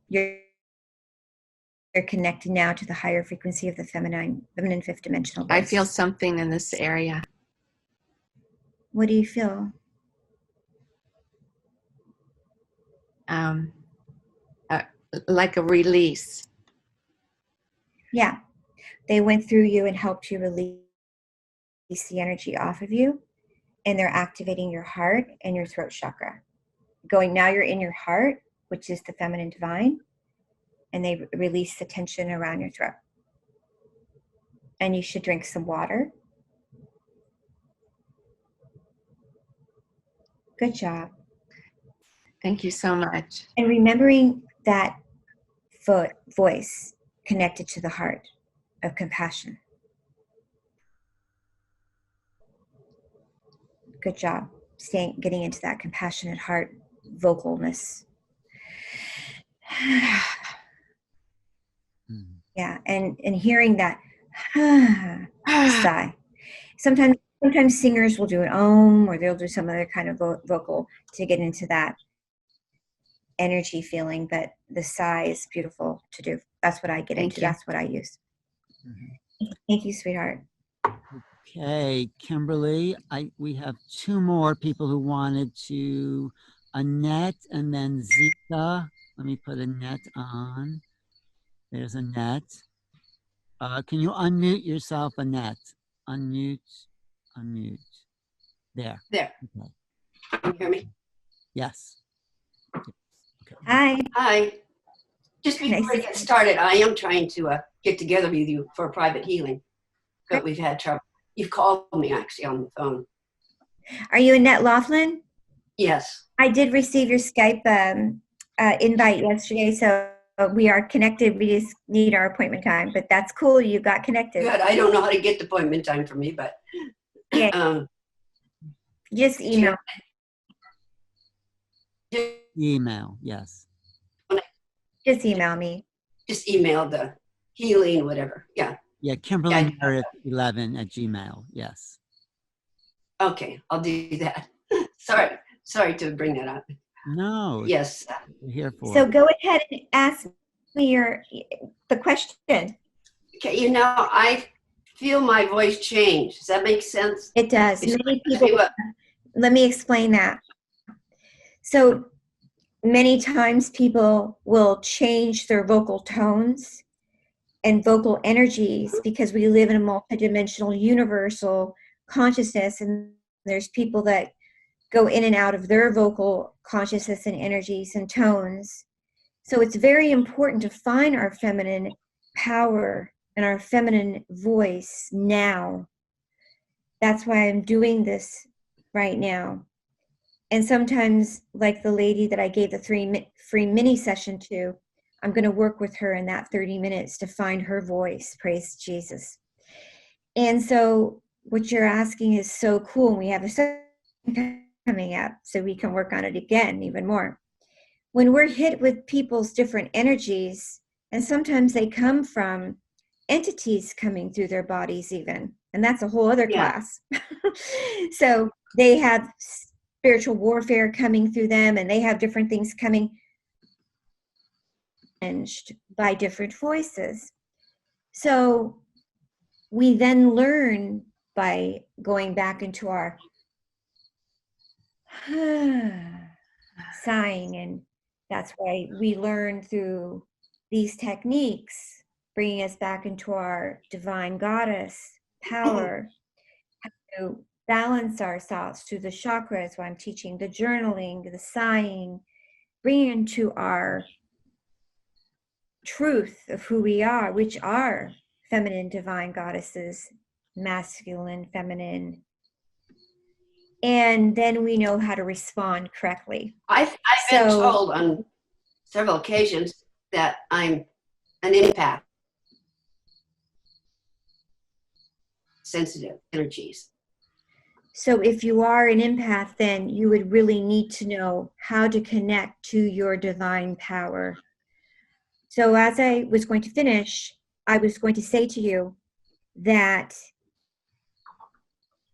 You're connected now to the higher frequency of the feminine fifth dimensional voice. I feel something in this area. What do you feel? Like a release. Yeah. They went through you and helped you release the energy off of you. And they're activating your heart and your throat chakra. Now you're in your heart, which is the feminine divine. And they release the tension around your throat. And you should drink some water. Good job. Thank you so much. And remembering that voice connected to the heart of compassion. Good job. Getting into that compassionate heart vocalness. Yeah, and hearing that sigh. Sometimes singers will do an om, or they'll do some other kind of vocal to get into that energy feeling, but the sigh is beautiful to do. That's what I get into. That's what I use. Thank you, sweetheart. Okay, Kimberly, we have two more people who wanted to, Annette and then Zika. Let me put Annette on. There's Annette. Can you unmute yourself, Annette? Unmute. There. There. Okay. Can you hear me? Yes. Okay. Hi. Just before we get started, I am trying to get together with you for a private healing, but we've had trouble. You've called me actually on the phone. Are you Annette Laughlin? Yes. I did receive your Skype invite yesterday, so we are connected. We just need our appointment time, but that's cool. You got connected. Good. I don't know how to get the appointment time for me, but yeah. Just email. Email, yes. Just email me. Just email the healing, whatever. Yeah. Yeah, Kimberly Meredith 11 at Gmail. Yes. Okay, I'll do that. Sorry to bring that up. No. Yes. We're here for So go ahead and the question. Okay, you know, I feel my voice change. Does that make sense? It does. It's Many like, people, let me explain that. So many times people will change their vocal tones and vocal energies because we live in a multidimensional universal consciousness, and there's people that go in and out of their vocal consciousness and energies and tones. So it's very important to find our feminine power and our feminine voice now. That's why I'm doing this right now. And sometimes, like the lady that I gave the free mini session to, I'm going to work with her in that 30 minutes to find her voice. Praise Jesus. And so what you're asking is so cool. And we have a session coming up so we can work on it again even more. When we're hit with people's different energies, and sometimes they come from entities coming through their bodies even, and that's a whole other class. So they have spiritual warfare coming through them, and they have different things coming by different voices. So we then learn by going back into our sighing, and that's why we learn through these techniques, bringing us back into our divine goddess power, how to balance ourselves through the chakras. Why I'm teaching the journaling, the sighing, bringing into our truth of who we are, which are feminine divine goddesses, masculine, feminine. And then we know how to respond correctly. I've been told on several occasions that I'm an empath, sensitive energies. So if you are an empath, then you would really need to know how to connect to your divine power. So as I was going to finish, I was going to say to you that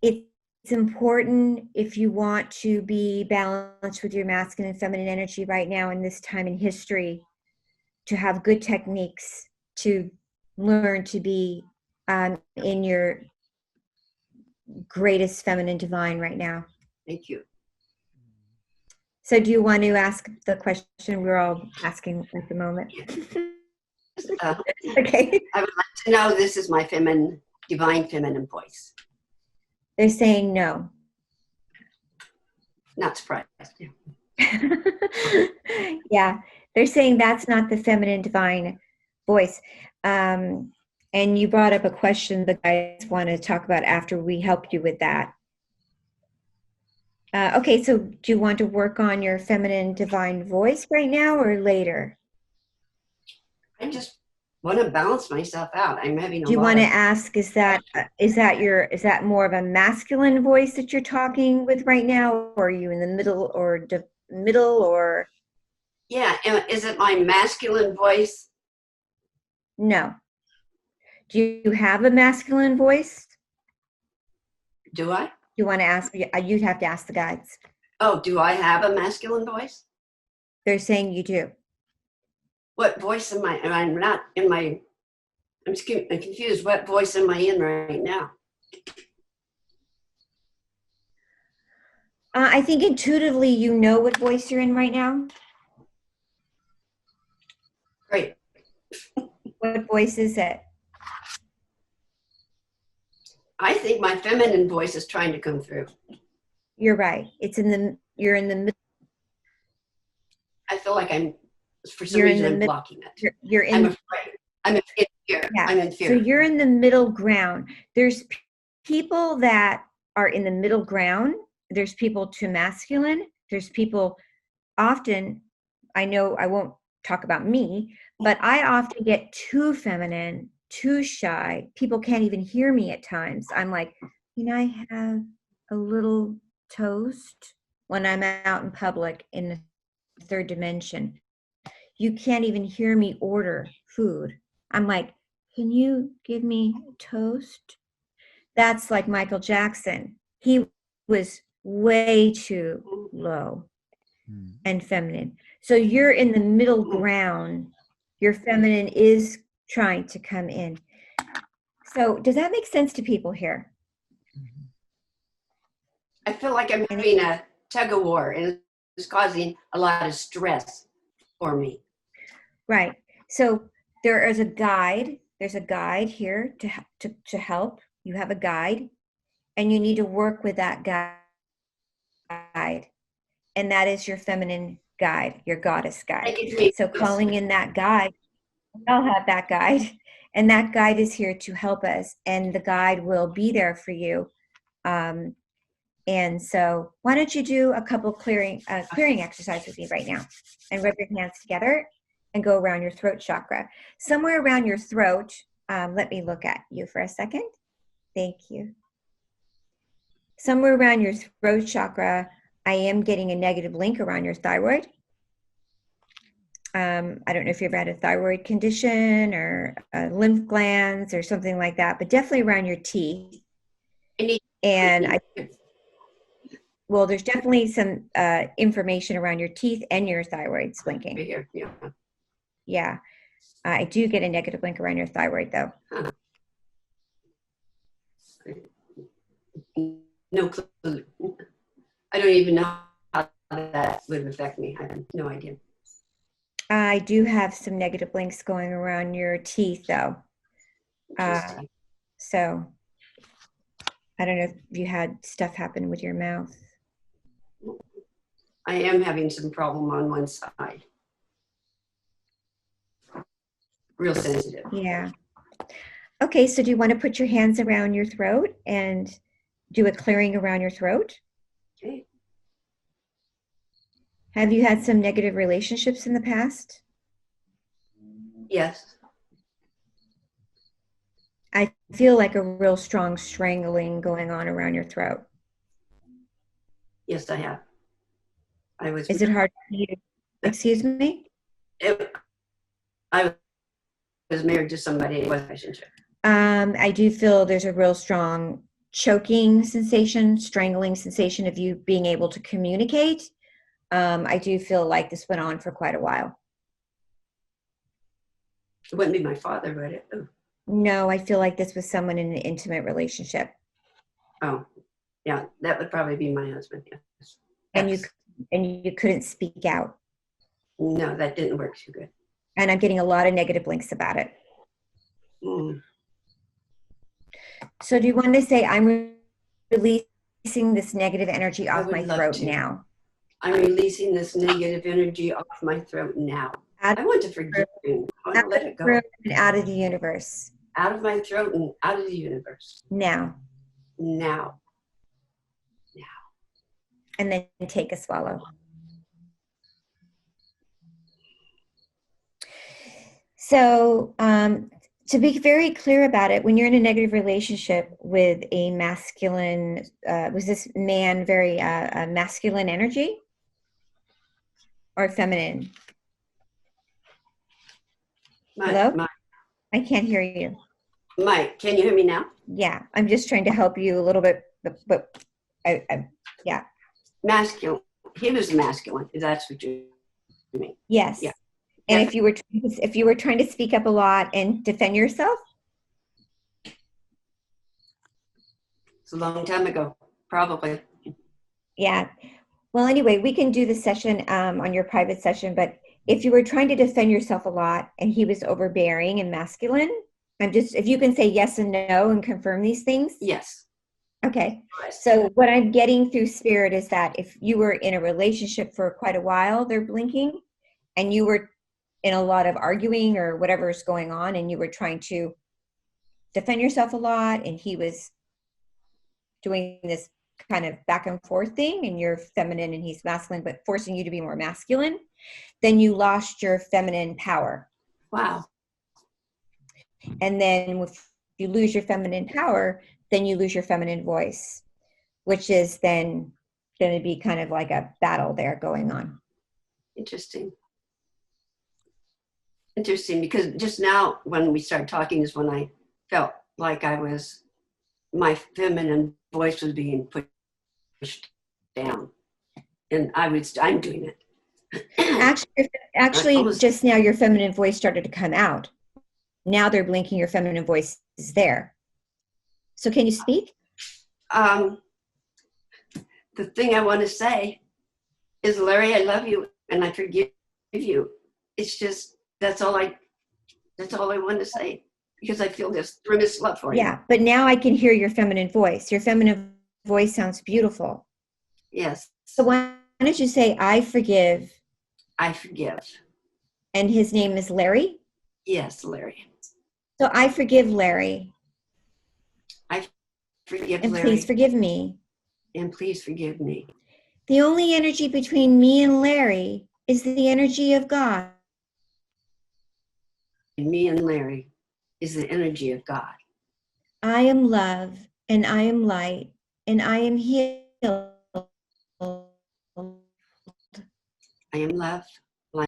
it's important, if you want to be balanced with your masculine and feminine energy right now in this time in history, to have good techniques to learn to be in your greatest feminine divine right now. Thank you. So do you want to ask the question we're all asking at the moment? Okay. I would like to know, this is my feminine, divine feminine voice. They're saying no. Not surprised. Yeah, they're saying that's not the feminine divine voice. And you brought up a question the guys want to talk about after we helped you with that. Okay, so do you want to work on your feminine divine voice right now or later? I just want to balance myself out. I'm having Do you want to ask, is that more of a masculine voice that you're talking with right now, or are you in the middle or Yeah, is it my masculine voice? No. Do you have a masculine voice? Do I? You want to ask? You'd have to ask the guides. Oh, do I have a masculine voice? They're saying you do. What voice am I? I'm not in my. I'm confused. What voice am I in right now? I think intuitively you know what voice you're in right now. Great. What voice is it? I think my feminine voice is trying to come through. You're right. You're in the middle. I feel like I'm, for some reason, I'm blocking it. I'm afraid. I'm in fear. Yeah. I'm in fear. So you're in the middle ground. There's people that are in the middle ground. There's people too masculine. There's people often, I know I won't talk about me, but I often get too feminine, too shy. People can't even hear me at times. I'm like, can I have a little toast when I'm out in public in the third dimension? You can't even hear me order food. I'm like, can you give me toast? That's like Michael Jackson. He was way too low and feminine. So you're in the middle ground Your feminine is trying to come in. So does that make sense to people here? I feel like I'm having a tug of war, and it's causing a lot of stress for me. Right. So there is a guide. There's a guide here to help. You have a guide, and you need to work with that guide. And that is your feminine guide, your goddess guide. So calling in that guide, I'll have that guide. And that guide is here to help us. And the guide will be there for you. And so why don't you do a couple clearing exercise with me right now, and rub your hands together and go around your throat chakra. Somewhere around your throat, let me look at you for a second. Thank you. Somewhere around your throat chakra, I am getting a negative link around your thyroid. I don't know if you've had a thyroid condition or lymph glands or something like that, but definitely around your teeth. And well, there's definitely some information around your teeth and your thyroid's blinking. Right here, yeah. Yeah, I do get a negative link around your thyroid, though. No clue. I don't even know how that would affect me. I have no idea. I do have some negative links going around your teeth, though. So I don't know if you had stuff happen with your mouth. I am having some problem on one side. Real sensitive. Yeah. Okay, so do you want to put your hands around your throat and do a clearing around your throat? Okay. Have you had some negative relationships in the past? Yes. I feel like a real strong strangling going on around your throat. Yes, I have. Is it hard for you to, excuse me? I was married to somebody in a relationship. I do feel there's a real strong choking sensation, strangling sensation of you being able to communicate. I do feel like this went on for quite a while. It wouldn't be my father, would it? Oh. No, I feel like this was someone in an intimate relationship. Oh, yeah, that would probably be my husband. Yes. And you couldn't speak out. No, that didn't work too good. And I'm getting a lot of negative links about it. Mm. So do you want to say, I'm releasing this negative energy off my throat now? I'm releasing this negative energy off my throat now. I want to forgive him. I want to let it go. And out of the universe. Out of my throat and out of the universe. Now. Now. And then take a swallow. So to be very clear about it, when you're in a negative relationship with a masculine, was this man very masculine energy or feminine? Hello? I can't hear you. Mike, can you hear me now? Yeah, I'm just trying to help you a little bit, but yeah. Masculine. He was masculine, if that's what you mean. Yes. Yeah. And if you were trying to speak up a lot and defend yourself? It's a long time ago, probably. Yeah. Well, anyway, we can do the session on your private session, but if you were trying to defend yourself a lot and he was overbearing and masculine, if you can say yes and no and confirm these things. Yes. Okay. So what I'm getting through spirit is that if you were in a relationship for quite a while, they're blinking, and you were in a lot of arguing or whatever is going on, and you were trying to defend yourself a lot, and he was doing this kind of back and forth thing, and you're feminine and he's masculine, but forcing you to be more masculine, then you lost your feminine power. Wow. And then if you lose your feminine power, then you lose your feminine voice, which is then going to be kind of like a battle there going on. Interesting. Interesting, because just now when we started talking is when I felt like my feminine voice was being pushed down. And I'm doing it. Actually, Almost- just now your feminine voice started to come out. Now they're blinking. Your feminine voice is there. So can you speak? The thing I want to say is, Larry, I love you and I forgive you. It's just, that's all I want to say, because I feel this tremendous love for you. Yeah, but now I can hear your feminine voice. Your feminine voice sounds beautiful. Yes. So why don't you say, I forgive? I forgive. And his name is Larry? Yes, Larry. So I forgive Larry. I forgive And Larry. please forgive me. And please forgive me. The only energy between me and Larry is the energy of God. Me and Larry is the energy of God. I am love, and I am light, and I am healed. I am love,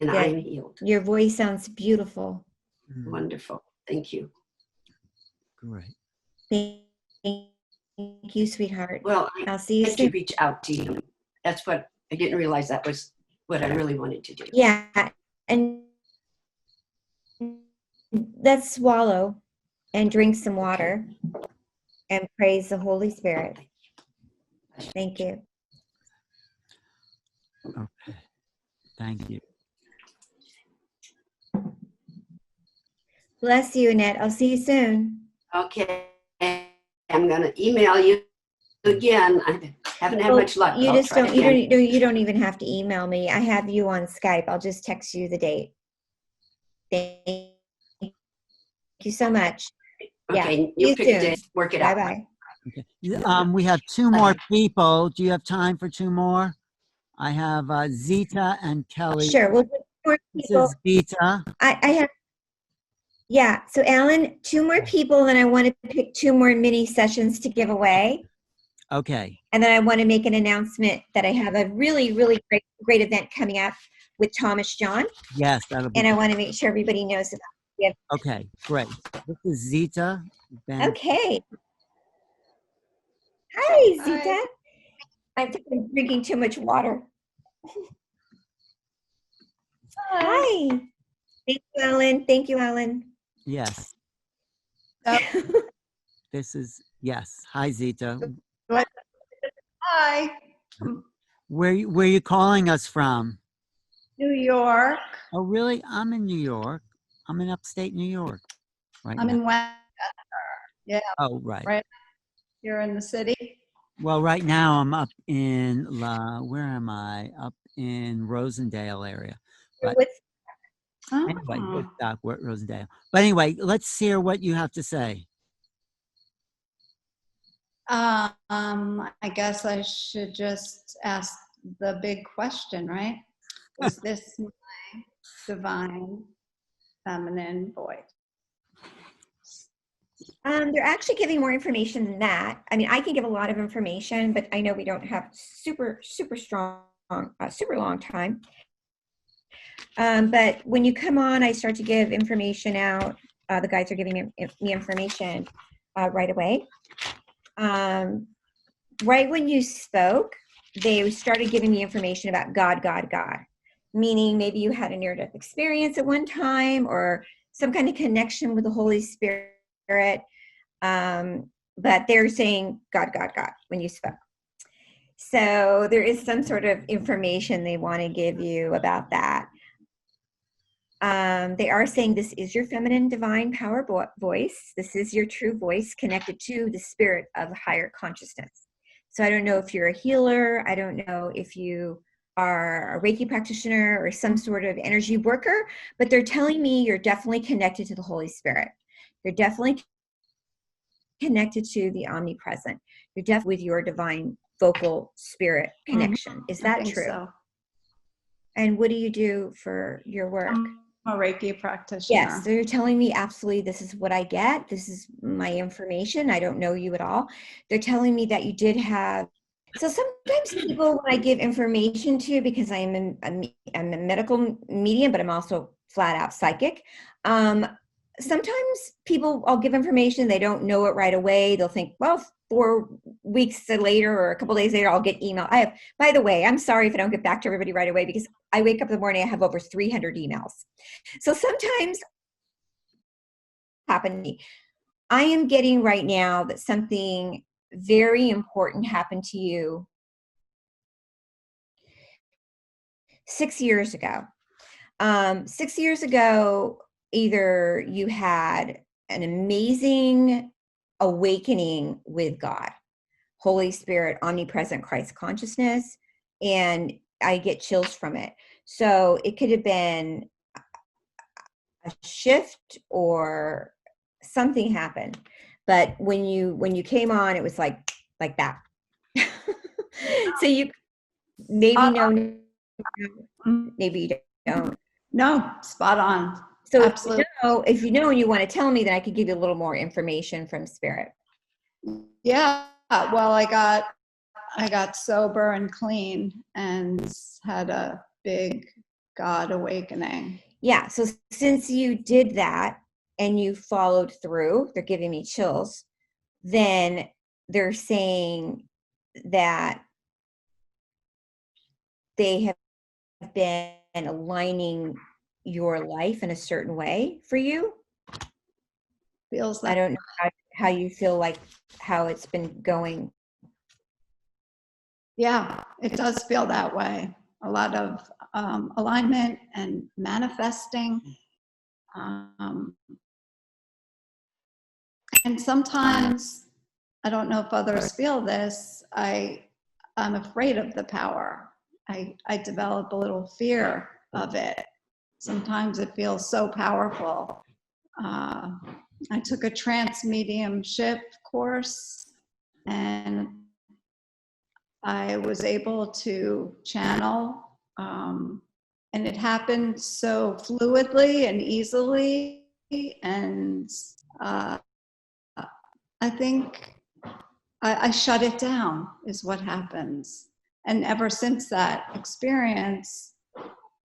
and I am healed. Your voice sounds beautiful. Wonderful. Thank you. Great. Thank you, sweetheart. Well, I'll see you I had to soon. reach out to you. That's what I didn't realize that was what I really wanted to do. Yeah, and let's swallow and drink some water and praise the Holy Spirit. Thank you. Okay. Thank you. Bless you, Annette. I'll see you soon. Okay. I'm going to email you again. I haven't had much luck. You I'll just try don't. again. You don't even have to email me. I have you on Skype. I'll just text you the date. Thank you so much. Okay. Yeah. You pick a day. Work it out. Bye-bye. Okay. We have two more people. Do you have time for two more? I have Zita and Kelly. Sure. We'll do more This people. is Zita. I have. Yeah. So Alan, two more people, and I want to pick two more mini sessions to give away. Okay. And then I want to make an announcement that I have a really, really great event coming up with Thomas John. Yes, that'll be. And I want to make sure everybody knows about it. Okay, great. This is Zita. Okay. Hi, Zita. I'm drinking too much water. Hi. Thank you, Alan. Thank you, Alan. Yes. This is, yes. Hi, Zita. Hi, Where you calling us from? New York. Oh, really? I'm in New York. I'm in upstate New York right I'm now. in Westchester. Yeah, Oh, right. right. You're in the city. Well, right now I'm up in where am I? Up in Rosendale area. But anyway, Woodstock, Rosendale. But anyway, let's hear what you have to say. I guess I should just ask the big question, right? Is this my divine feminine voice? They're actually giving more information than that. I mean, I can give a lot of information, but I know we don't have super long time. But when you come on, I start to give information out. The guys are giving me information right away. Right when you spoke, they started giving me information about God, meaning maybe you had a near-death experience at one time or some kind of connection with the Holy Spirit. But they're saying God when you spoke. So there is some sort of information they want to give you about that. They are saying this is your feminine divine power voice. This is your true voice connected to the spirit of higher consciousness. So I don't know if you're a healer. I don't know if you are a Reiki practitioner or some sort of energy worker, but they're telling me you're definitely connected to the Holy Spirit. You're definitely connected to the omnipresent. You're definitely with your divine vocal spirit connection. Is that true? So. And what do you do for your work? I'm a Reiki practitioner. Yes, so you're telling me absolutely this is what I get. This is my information. I don't know you at all. They're telling me that you did have. So sometimes people, when I give information to, because I'm a medical medium, but I'm also flat out psychic. Sometimes people, I'll give information, they don't know it right away. They'll think, well, 4 weeks later or a couple days later, I'll get email. By the way, I'm sorry if I don't get back to everybody right away because I wake up in the morning, I have over 300 emails. So sometimes happen to me. I am getting right now that something very important happened to you 6 years ago. 6 years ago, either you had an amazing awakening with God, Holy Spirit, omnipresent Christ consciousness, and I get chills from it. So it could have been a shift or something happened. But when you came on, it was like that. So you maybe know, maybe you don't. No, spot on. So Absolutely. if you know and you want to tell me, then I could give you a little more information from Spirit. Yeah. Well, I got sober and clean and had a big God awakening. Yeah. So since you did that and you followed through, they're giving me chills. Then they're saying that they have been aligning your life in a certain way for you. Feels that. I don't know how you feel like how it's been going. Yeah, it does feel that way. A lot of alignment and manifesting. And sometimes, I don't know if others feel this, I'm afraid of the power. I develop a little fear of it. Sometimes it feels so powerful. I took a trance mediumship course and I was able to channel, and it happened so fluidly and easily. And I think I shut it down is what happens. And ever since that experience,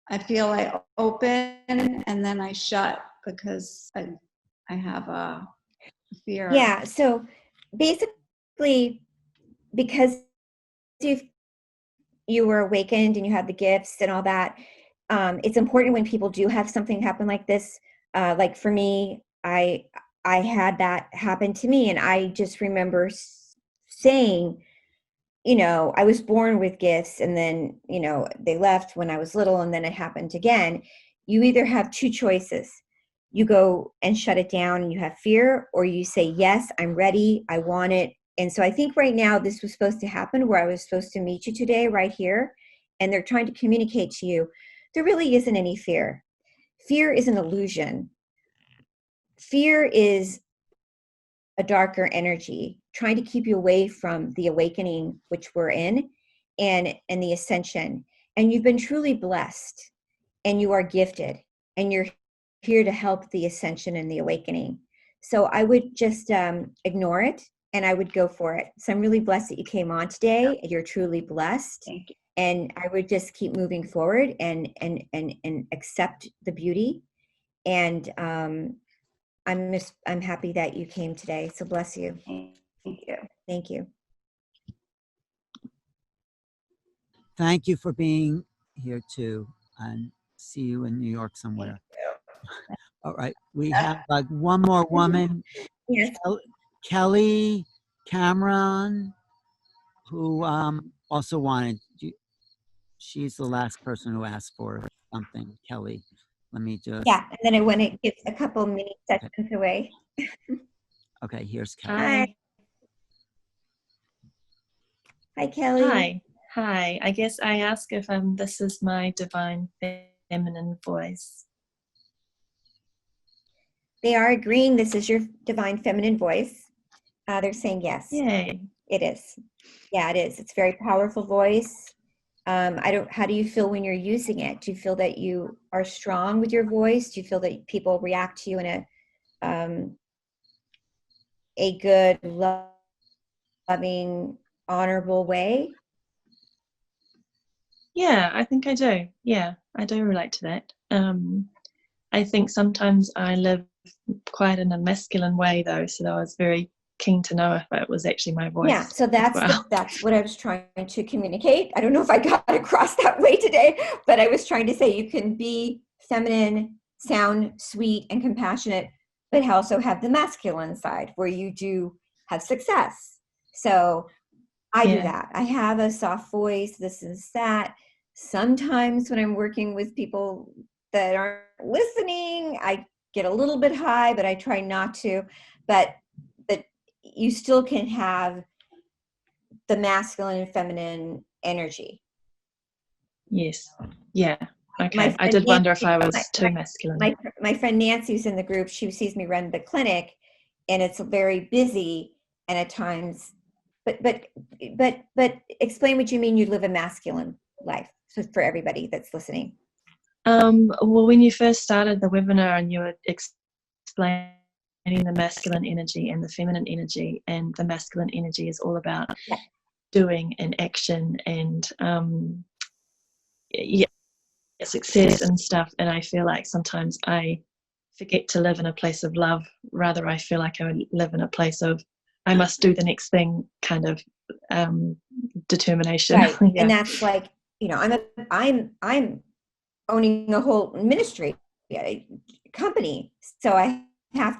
I feel I open and then I shut because I have a fear. Yeah. So basically, because you were awakened and you had the gifts and all that, it's important when people do have something happen like this. Like for me, I had that happen to me, and I just remember saying, I was born with gifts, and then they left when I was little, and then it happened again. You either have two choices. You go and shut it down and you have fear, or you say, yes, I'm ready, I want it. And so I think right now this was supposed to happen where I was supposed to meet you today right here, and they're trying to communicate to you. There really isn't any fear. Fear is an illusion. Fear is a darker energy trying to keep you away from the awakening which we're in and the ascension. And you've been truly blessed, and you are gifted, and you're here to help the ascension and the awakening. So I would just ignore it, and I would go for it. So I'm really blessed that you came on today. You're truly blessed. Thank you. And I would just keep moving forward and accept the beauty. And I'm happy that you came today. So bless you. Thank you. Thank you. Thank you for being here too, and see you in New York somewhere. All right, we have like one more woman, Yes. Kelly Cameron, who also wanted. She's the last person who asked for something. Kelly, let me just. Yeah, and then I want to give a couple mini sessions away. Okay, here's Kelly. Hi. Hi, Kelly. Hi. Hi. I guess I ask if this is my divine feminine voice. They are agreeing this is your divine feminine voice. They're saying yes. Yay. It is. Yeah, it is. It's a very powerful voice. How do you feel when you're using it? Do you feel that you are strong with your voice? Do you feel that people react to you in a good, loving, honorable way? Yeah, I think I do. Yeah, I do relate to that. I think sometimes I live quite in a masculine way though, so I was very keen to know if it was actually my voice. Yeah, so that's as well. that's what I was trying to communicate. I don't know if I got across that way today, but I was trying to say you can be feminine, sound sweet and compassionate, but also have the masculine side where you do have success. So I do that. I have a soft voice, this is that. Sometimes when I'm working with people that aren't listening, I get a little bit high, but I try not to. But you still can have the masculine and feminine energy. Yes. Yeah. Okay. I did wonder if I was too masculine. My friend Nancy, who's in the group, she sees me run the clinic, and it's very busy, and at times. But explain what you mean. You live a masculine life, so for everybody that's listening. Well, when you first started the webinar and you were explaining the masculine energy and the feminine energy, and the masculine energy is all about doing and action and success and stuff, and I feel like sometimes I forget to live in a place of love. Rather, I feel like I live in a place of I must do the next thing kind of determination. Right. And that's like, I'm owning a whole ministry company, so I have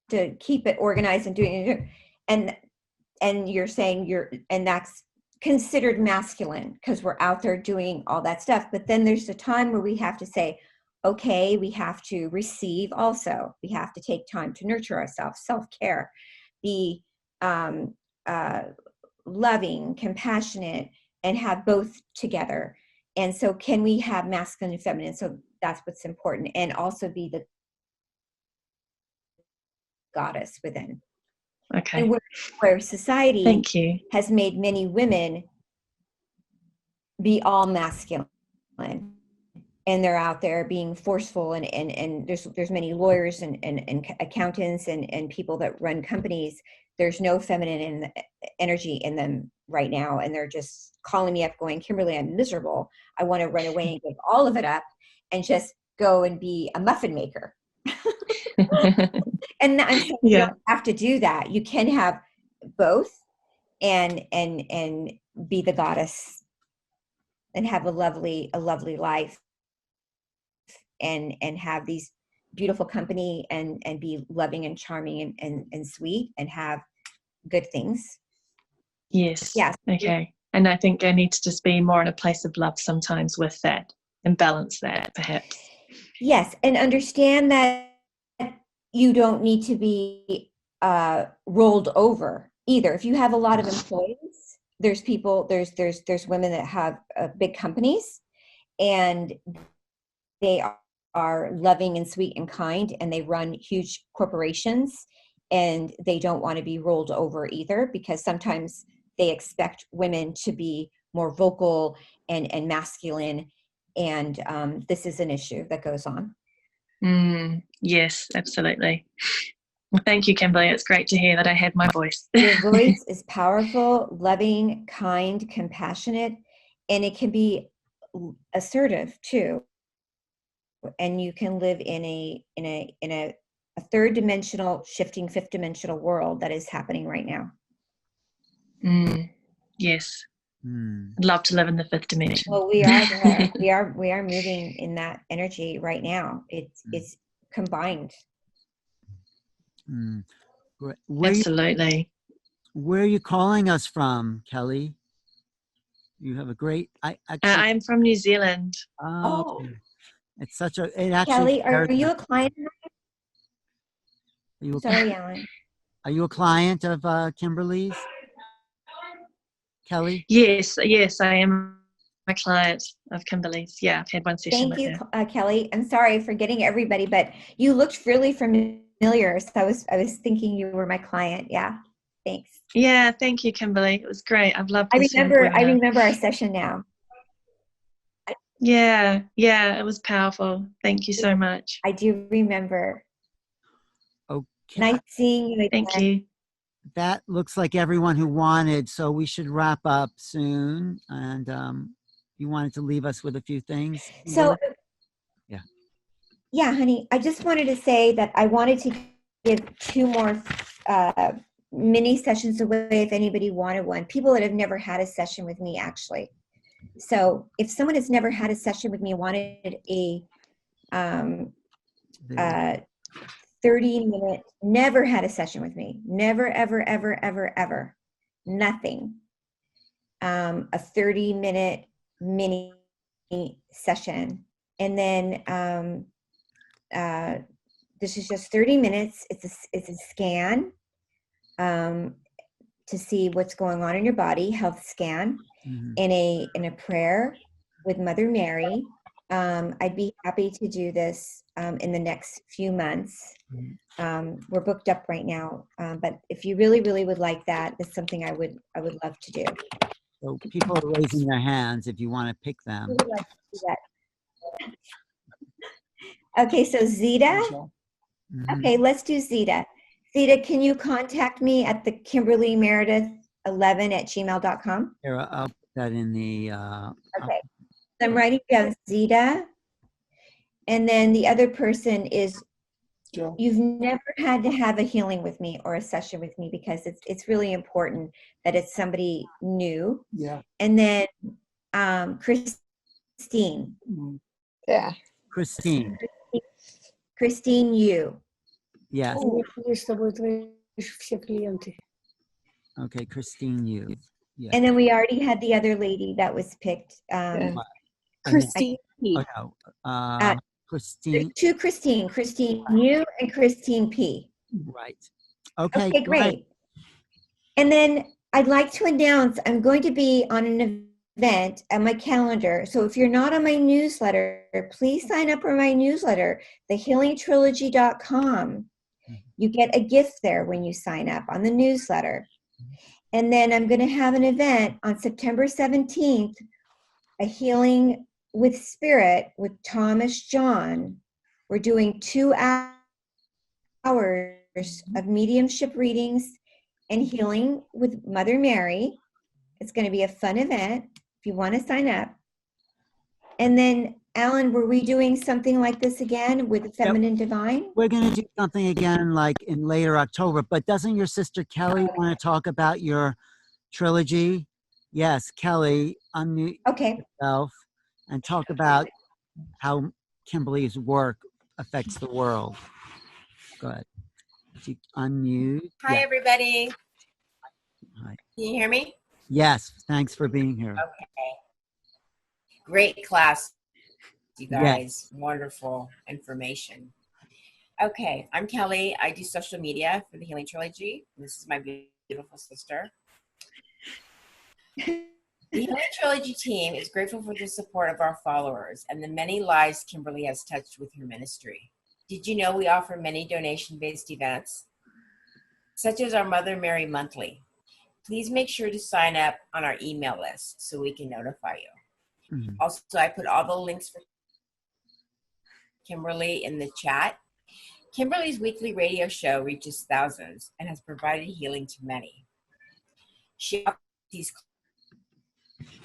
to keep it organized and doing it. And you're saying and that's considered masculine because we're out there doing all that stuff. But then there's a time where we have to say, okay, we have to receive also. We have to take time to nurture ourselves, self-care, be loving, compassionate, and have both together. And so can we have masculine and feminine? So that's what's important. And also be the goddess within. Okay. And where society Thank you. has made many women be all masculine, and they're out there being forceful, and there's many lawyers and accountants and people that run companies. There's no feminine energy in them right now, and they're just calling me up going, Kimberly, I'm miserable. I want to run away and give all of it up and just go and be a muffin maker. And I'm saying you don't have to do that. You can have both and be the goddess and have a lovely life and have these beautiful company and be loving and charming and sweet and have good things. Yes. Yes. Okay. And I think I need to just be more in a place of love sometimes with that and balance that perhaps. Yes. And understand that you don't need to be rolled over either. If you have a lot of employees, there's women that have big companies, and they are loving and sweet and kind, and they run huge corporations, and they don't want to be rolled over either, because sometimes they expect women to be more vocal and masculine, and this is an issue that goes on. Yes, absolutely. Well, thank you, Kimberly. It's great to hear that I have my voice. Your voice is powerful, loving, kind, compassionate, and it can be assertive too. And you can live in a third dimensional, shifting fifth dimensional world that is happening right now. Yes. I'd love to live in the fifth dimension. Well, we are there. we are moving in that energy right now. It's combined. Absolutely. Where are you calling us from, Kelly? You have a great. I'm from New Zealand. Oh, okay. It's such a. It actually. Kelly, are you a client? Sorry, Alan. Are you a client of Kimberly's? Kelly? Yes, I am a client of Kimberly's. Yeah, I've had one session with her. Thank you, Kelly. I'm sorry for getting everybody, but you looked really familiar, so I was thinking you were my client. Yeah, thanks. Yeah, thank you, Kimberly. It was great. I've loved this. I remember our session now. Yeah, it was powerful. Thank you so much. I do remember. Okay. Nice seeing you again. Thank you. That looks like everyone who wanted, so we should wrap up soon. And you wanted to leave us with a few things? So, yeah, honey, I just wanted to say that I wanted to give two more mini sessions away if anybody wanted one. People that have never had a session with me, actually. So if someone has never had a session with me and wanted a 30-minute, never had a session with me, never, ever, ever, ever, ever, nothing. A 30-minute mini session. And then this is just 30 minutes. It's a scan to see what's going on in your body, health scan, in a prayer with Mother Mary. I'd be happy to do this in the next few months. We're booked up right now, but if you really, really would like that, it's something I would love to do. So people are raising their hands if you want to pick them. I would like to do that. Okay, so Zita. Okay, let's do Zita. Zita, can you contact me at the Kimberly Meredith 11@gmail.com? Here, I'll put that in the. Okay, so I'm writing down Zita, and then the other person is. You've never had to have a healing with me or a session with me because it's really important that it's somebody new. Yeah. And then Christine. Yeah. Christine. Christine, you. Yes. Мы с тобой твои все клиенты. Okay, Christine, you. Yeah. And then we already had the other lady that was picked. Christine. Oh, no. Christine. Two Christine. Christine you and Christine P. Right. Okay, Okay, great. And then I'd like to announce I'm going to be on an event on my calendar. So if you're not on my newsletter, please sign up for my newsletter, thehealingtrilogy.com. You get a gift there when you sign up on the newsletter. And then I'm going to have an event on September 17th, a healing with spirit with Thomas John. We're doing 2 hours of mediumship readings and healing with Mother Mary. It's going to be a fun event if you want to sign up. And then, Alan, were we doing something like this again with the Feminine Divine? We're going to do something again like in later October, but doesn't your sister Kelly want to talk about your trilogy? Yes, Kelly, unmute yourself and talk about how Kimberly's work affects the world. Go ahead. Unmute. Hi, everybody. Hi. Can you hear me? Yes, thanks for being here. Okay. Great class, you guys. Yes. Wonderful information. Okay, I'm Kelly. I do social media for the Healing Trilogy. This is my beautiful sister. The Healing Trilogy team is grateful for the support of our followers and the many lives Kimberly has touched with her ministry. Did you know we offer many donation-based events, such as our Mother Mary Monthly? Please make sure to sign up on our email list so we can notify you. Also, I put all the links for Kimberly in the chat. Kimberly's weekly radio show reaches thousands and has provided healing to many. She offers these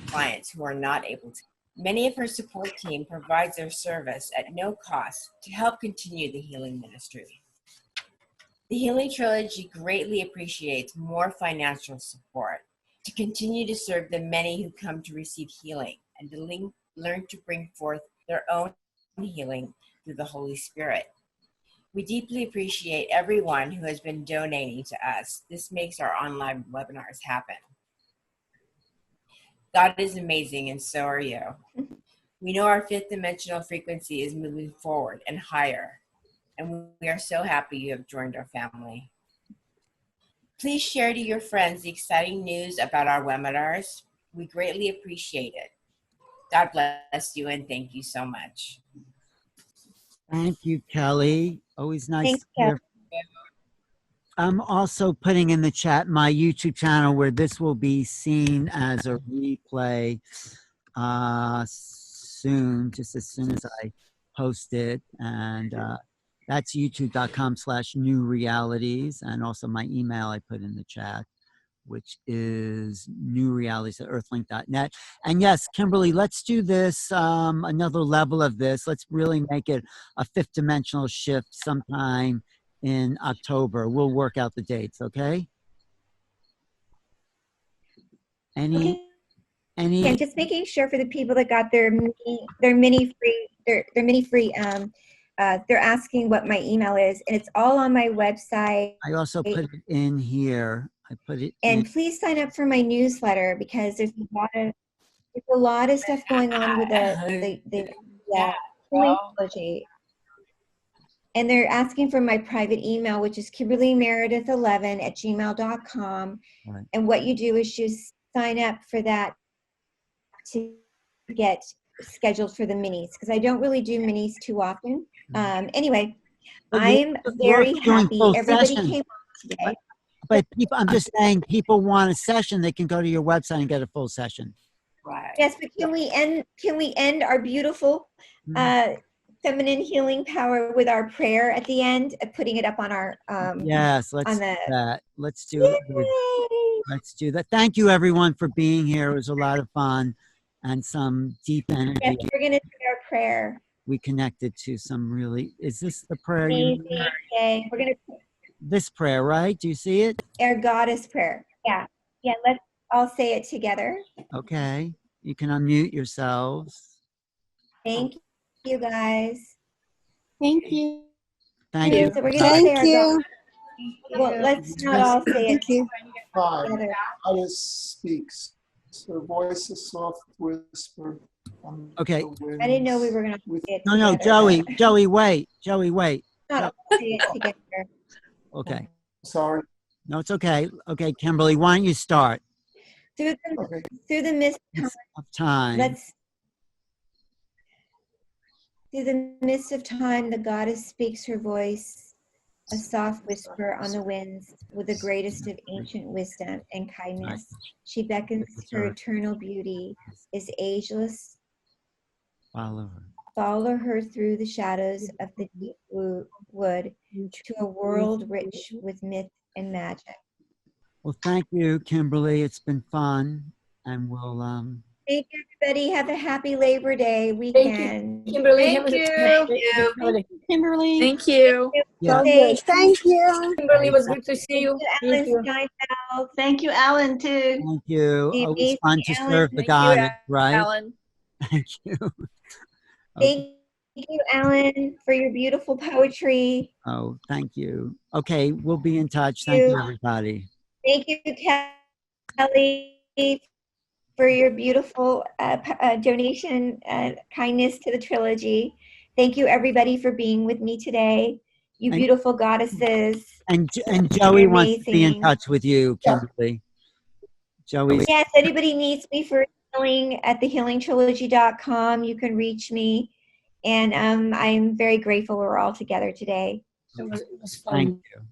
clients who are not able to. Many of her support team provides their service at no cost to help continue the healing ministry. The Healing Trilogy greatly appreciates more financial support to continue to serve the many who come to receive healing and to learn to bring forth their own healing through the Holy Spirit. We deeply appreciate everyone who has been donating to us. This makes our online webinars happen. God is amazing, and so are you. We know our fifth dimensional frequency is moving forward and higher, and we are so happy you have joined our family. Please share to your friends the exciting news about our webinars. We greatly appreciate it. God bless you, and thank you so much. Thank you, Kelly. Always nice Thanks, to hear. I'm also putting in the chat my YouTube channel where this will be seen as a replay soon, just as soon as I post it. And that's youtube.com/newrealities. And also my email I put in the chat, which is newrealities@earthlink.net. And yes, Kimberly, let's do this, another level of this. Let's really make it a fifth dimensional shift sometime in October. We'll work out the dates, okay? Any, Yeah, any, just making sure for the people that got their mini free. They're asking what my email is, and it's all on my website. I also put it in here. I put it in. And please sign up for my newsletter because there's a lot of stuff going on with the healing trilogy. And they're asking for my private email, which is kimberlymeredith11@gmail.com. Right. And what you do is just sign up for that to get scheduled for the minis, because I don't really do minis too often. Anyway, I'm very happy everybody came on today. But people, I'm just saying, people want a session, they can go to your website and get a full session. Right. Yes, but can we end our beautiful feminine healing power with our prayer at the end, putting it up on our yes, let's do that. Let's do it. Let's do that. Thank you everyone for being here. It was a lot of fun and some deep energy. Yes, we're gonna do our prayer. We connected to some really, is this the prayer amazing day. We're gonna this prayer, right? Do you see it? Our goddess prayer. Yeah. Yeah, let's all say it together. Okay. You can unmute yourselves. Thank you guys. Thank you. Thank you. So we're gonna say our goddess. Well, let's not all say it. Thank you. Together. Goddess speaks. Her voice is soft whisper. Okay. I didn't know we were gonna say it together. No, Joey, wait. Joey, wait. Not all say it together. Okay. Sorry. No, it's okay. Okay, Kimberly, why don't you start? Through the mist of time. Through the mist of time, the goddess speaks her voice, a soft whisper on the winds, with the greatest of ancient wisdom and kindness. She beckons her eternal beauty, is ageless. Follow her through the shadows of the deep wood to a world rich with myth and magic. Well, thank you, Kimberly. It's been fun, and we'll Thank you, everybody. Have a happy Labor Day weekend. Thank you, Kimberly. Thank you. Kimberly. Thank you. Yeah. Thank you. Kimberly, it was good to see you. Thank you, Alan Steinfeld. Thank you, Alan, too. Thank you. The Always fun to amazing serve the Thank goddess, you, right? Alan. Thank you. Thank you, Alan, for your beautiful poetry. Oh, thank you. Okay, we'll be in touch. Thank you, everybody. Thank you, Kelly, for your beautiful donation, kindness to the trilogy. Thank you, everybody, for being with me today. You beautiful goddesses. And Joey wants to be in touch with you, Kimberly. Joey. Yes, anybody needs me for healing at thehealingtrilogy.com. You can reach me. And I'm very grateful we're all together today. It was fun. Thank you.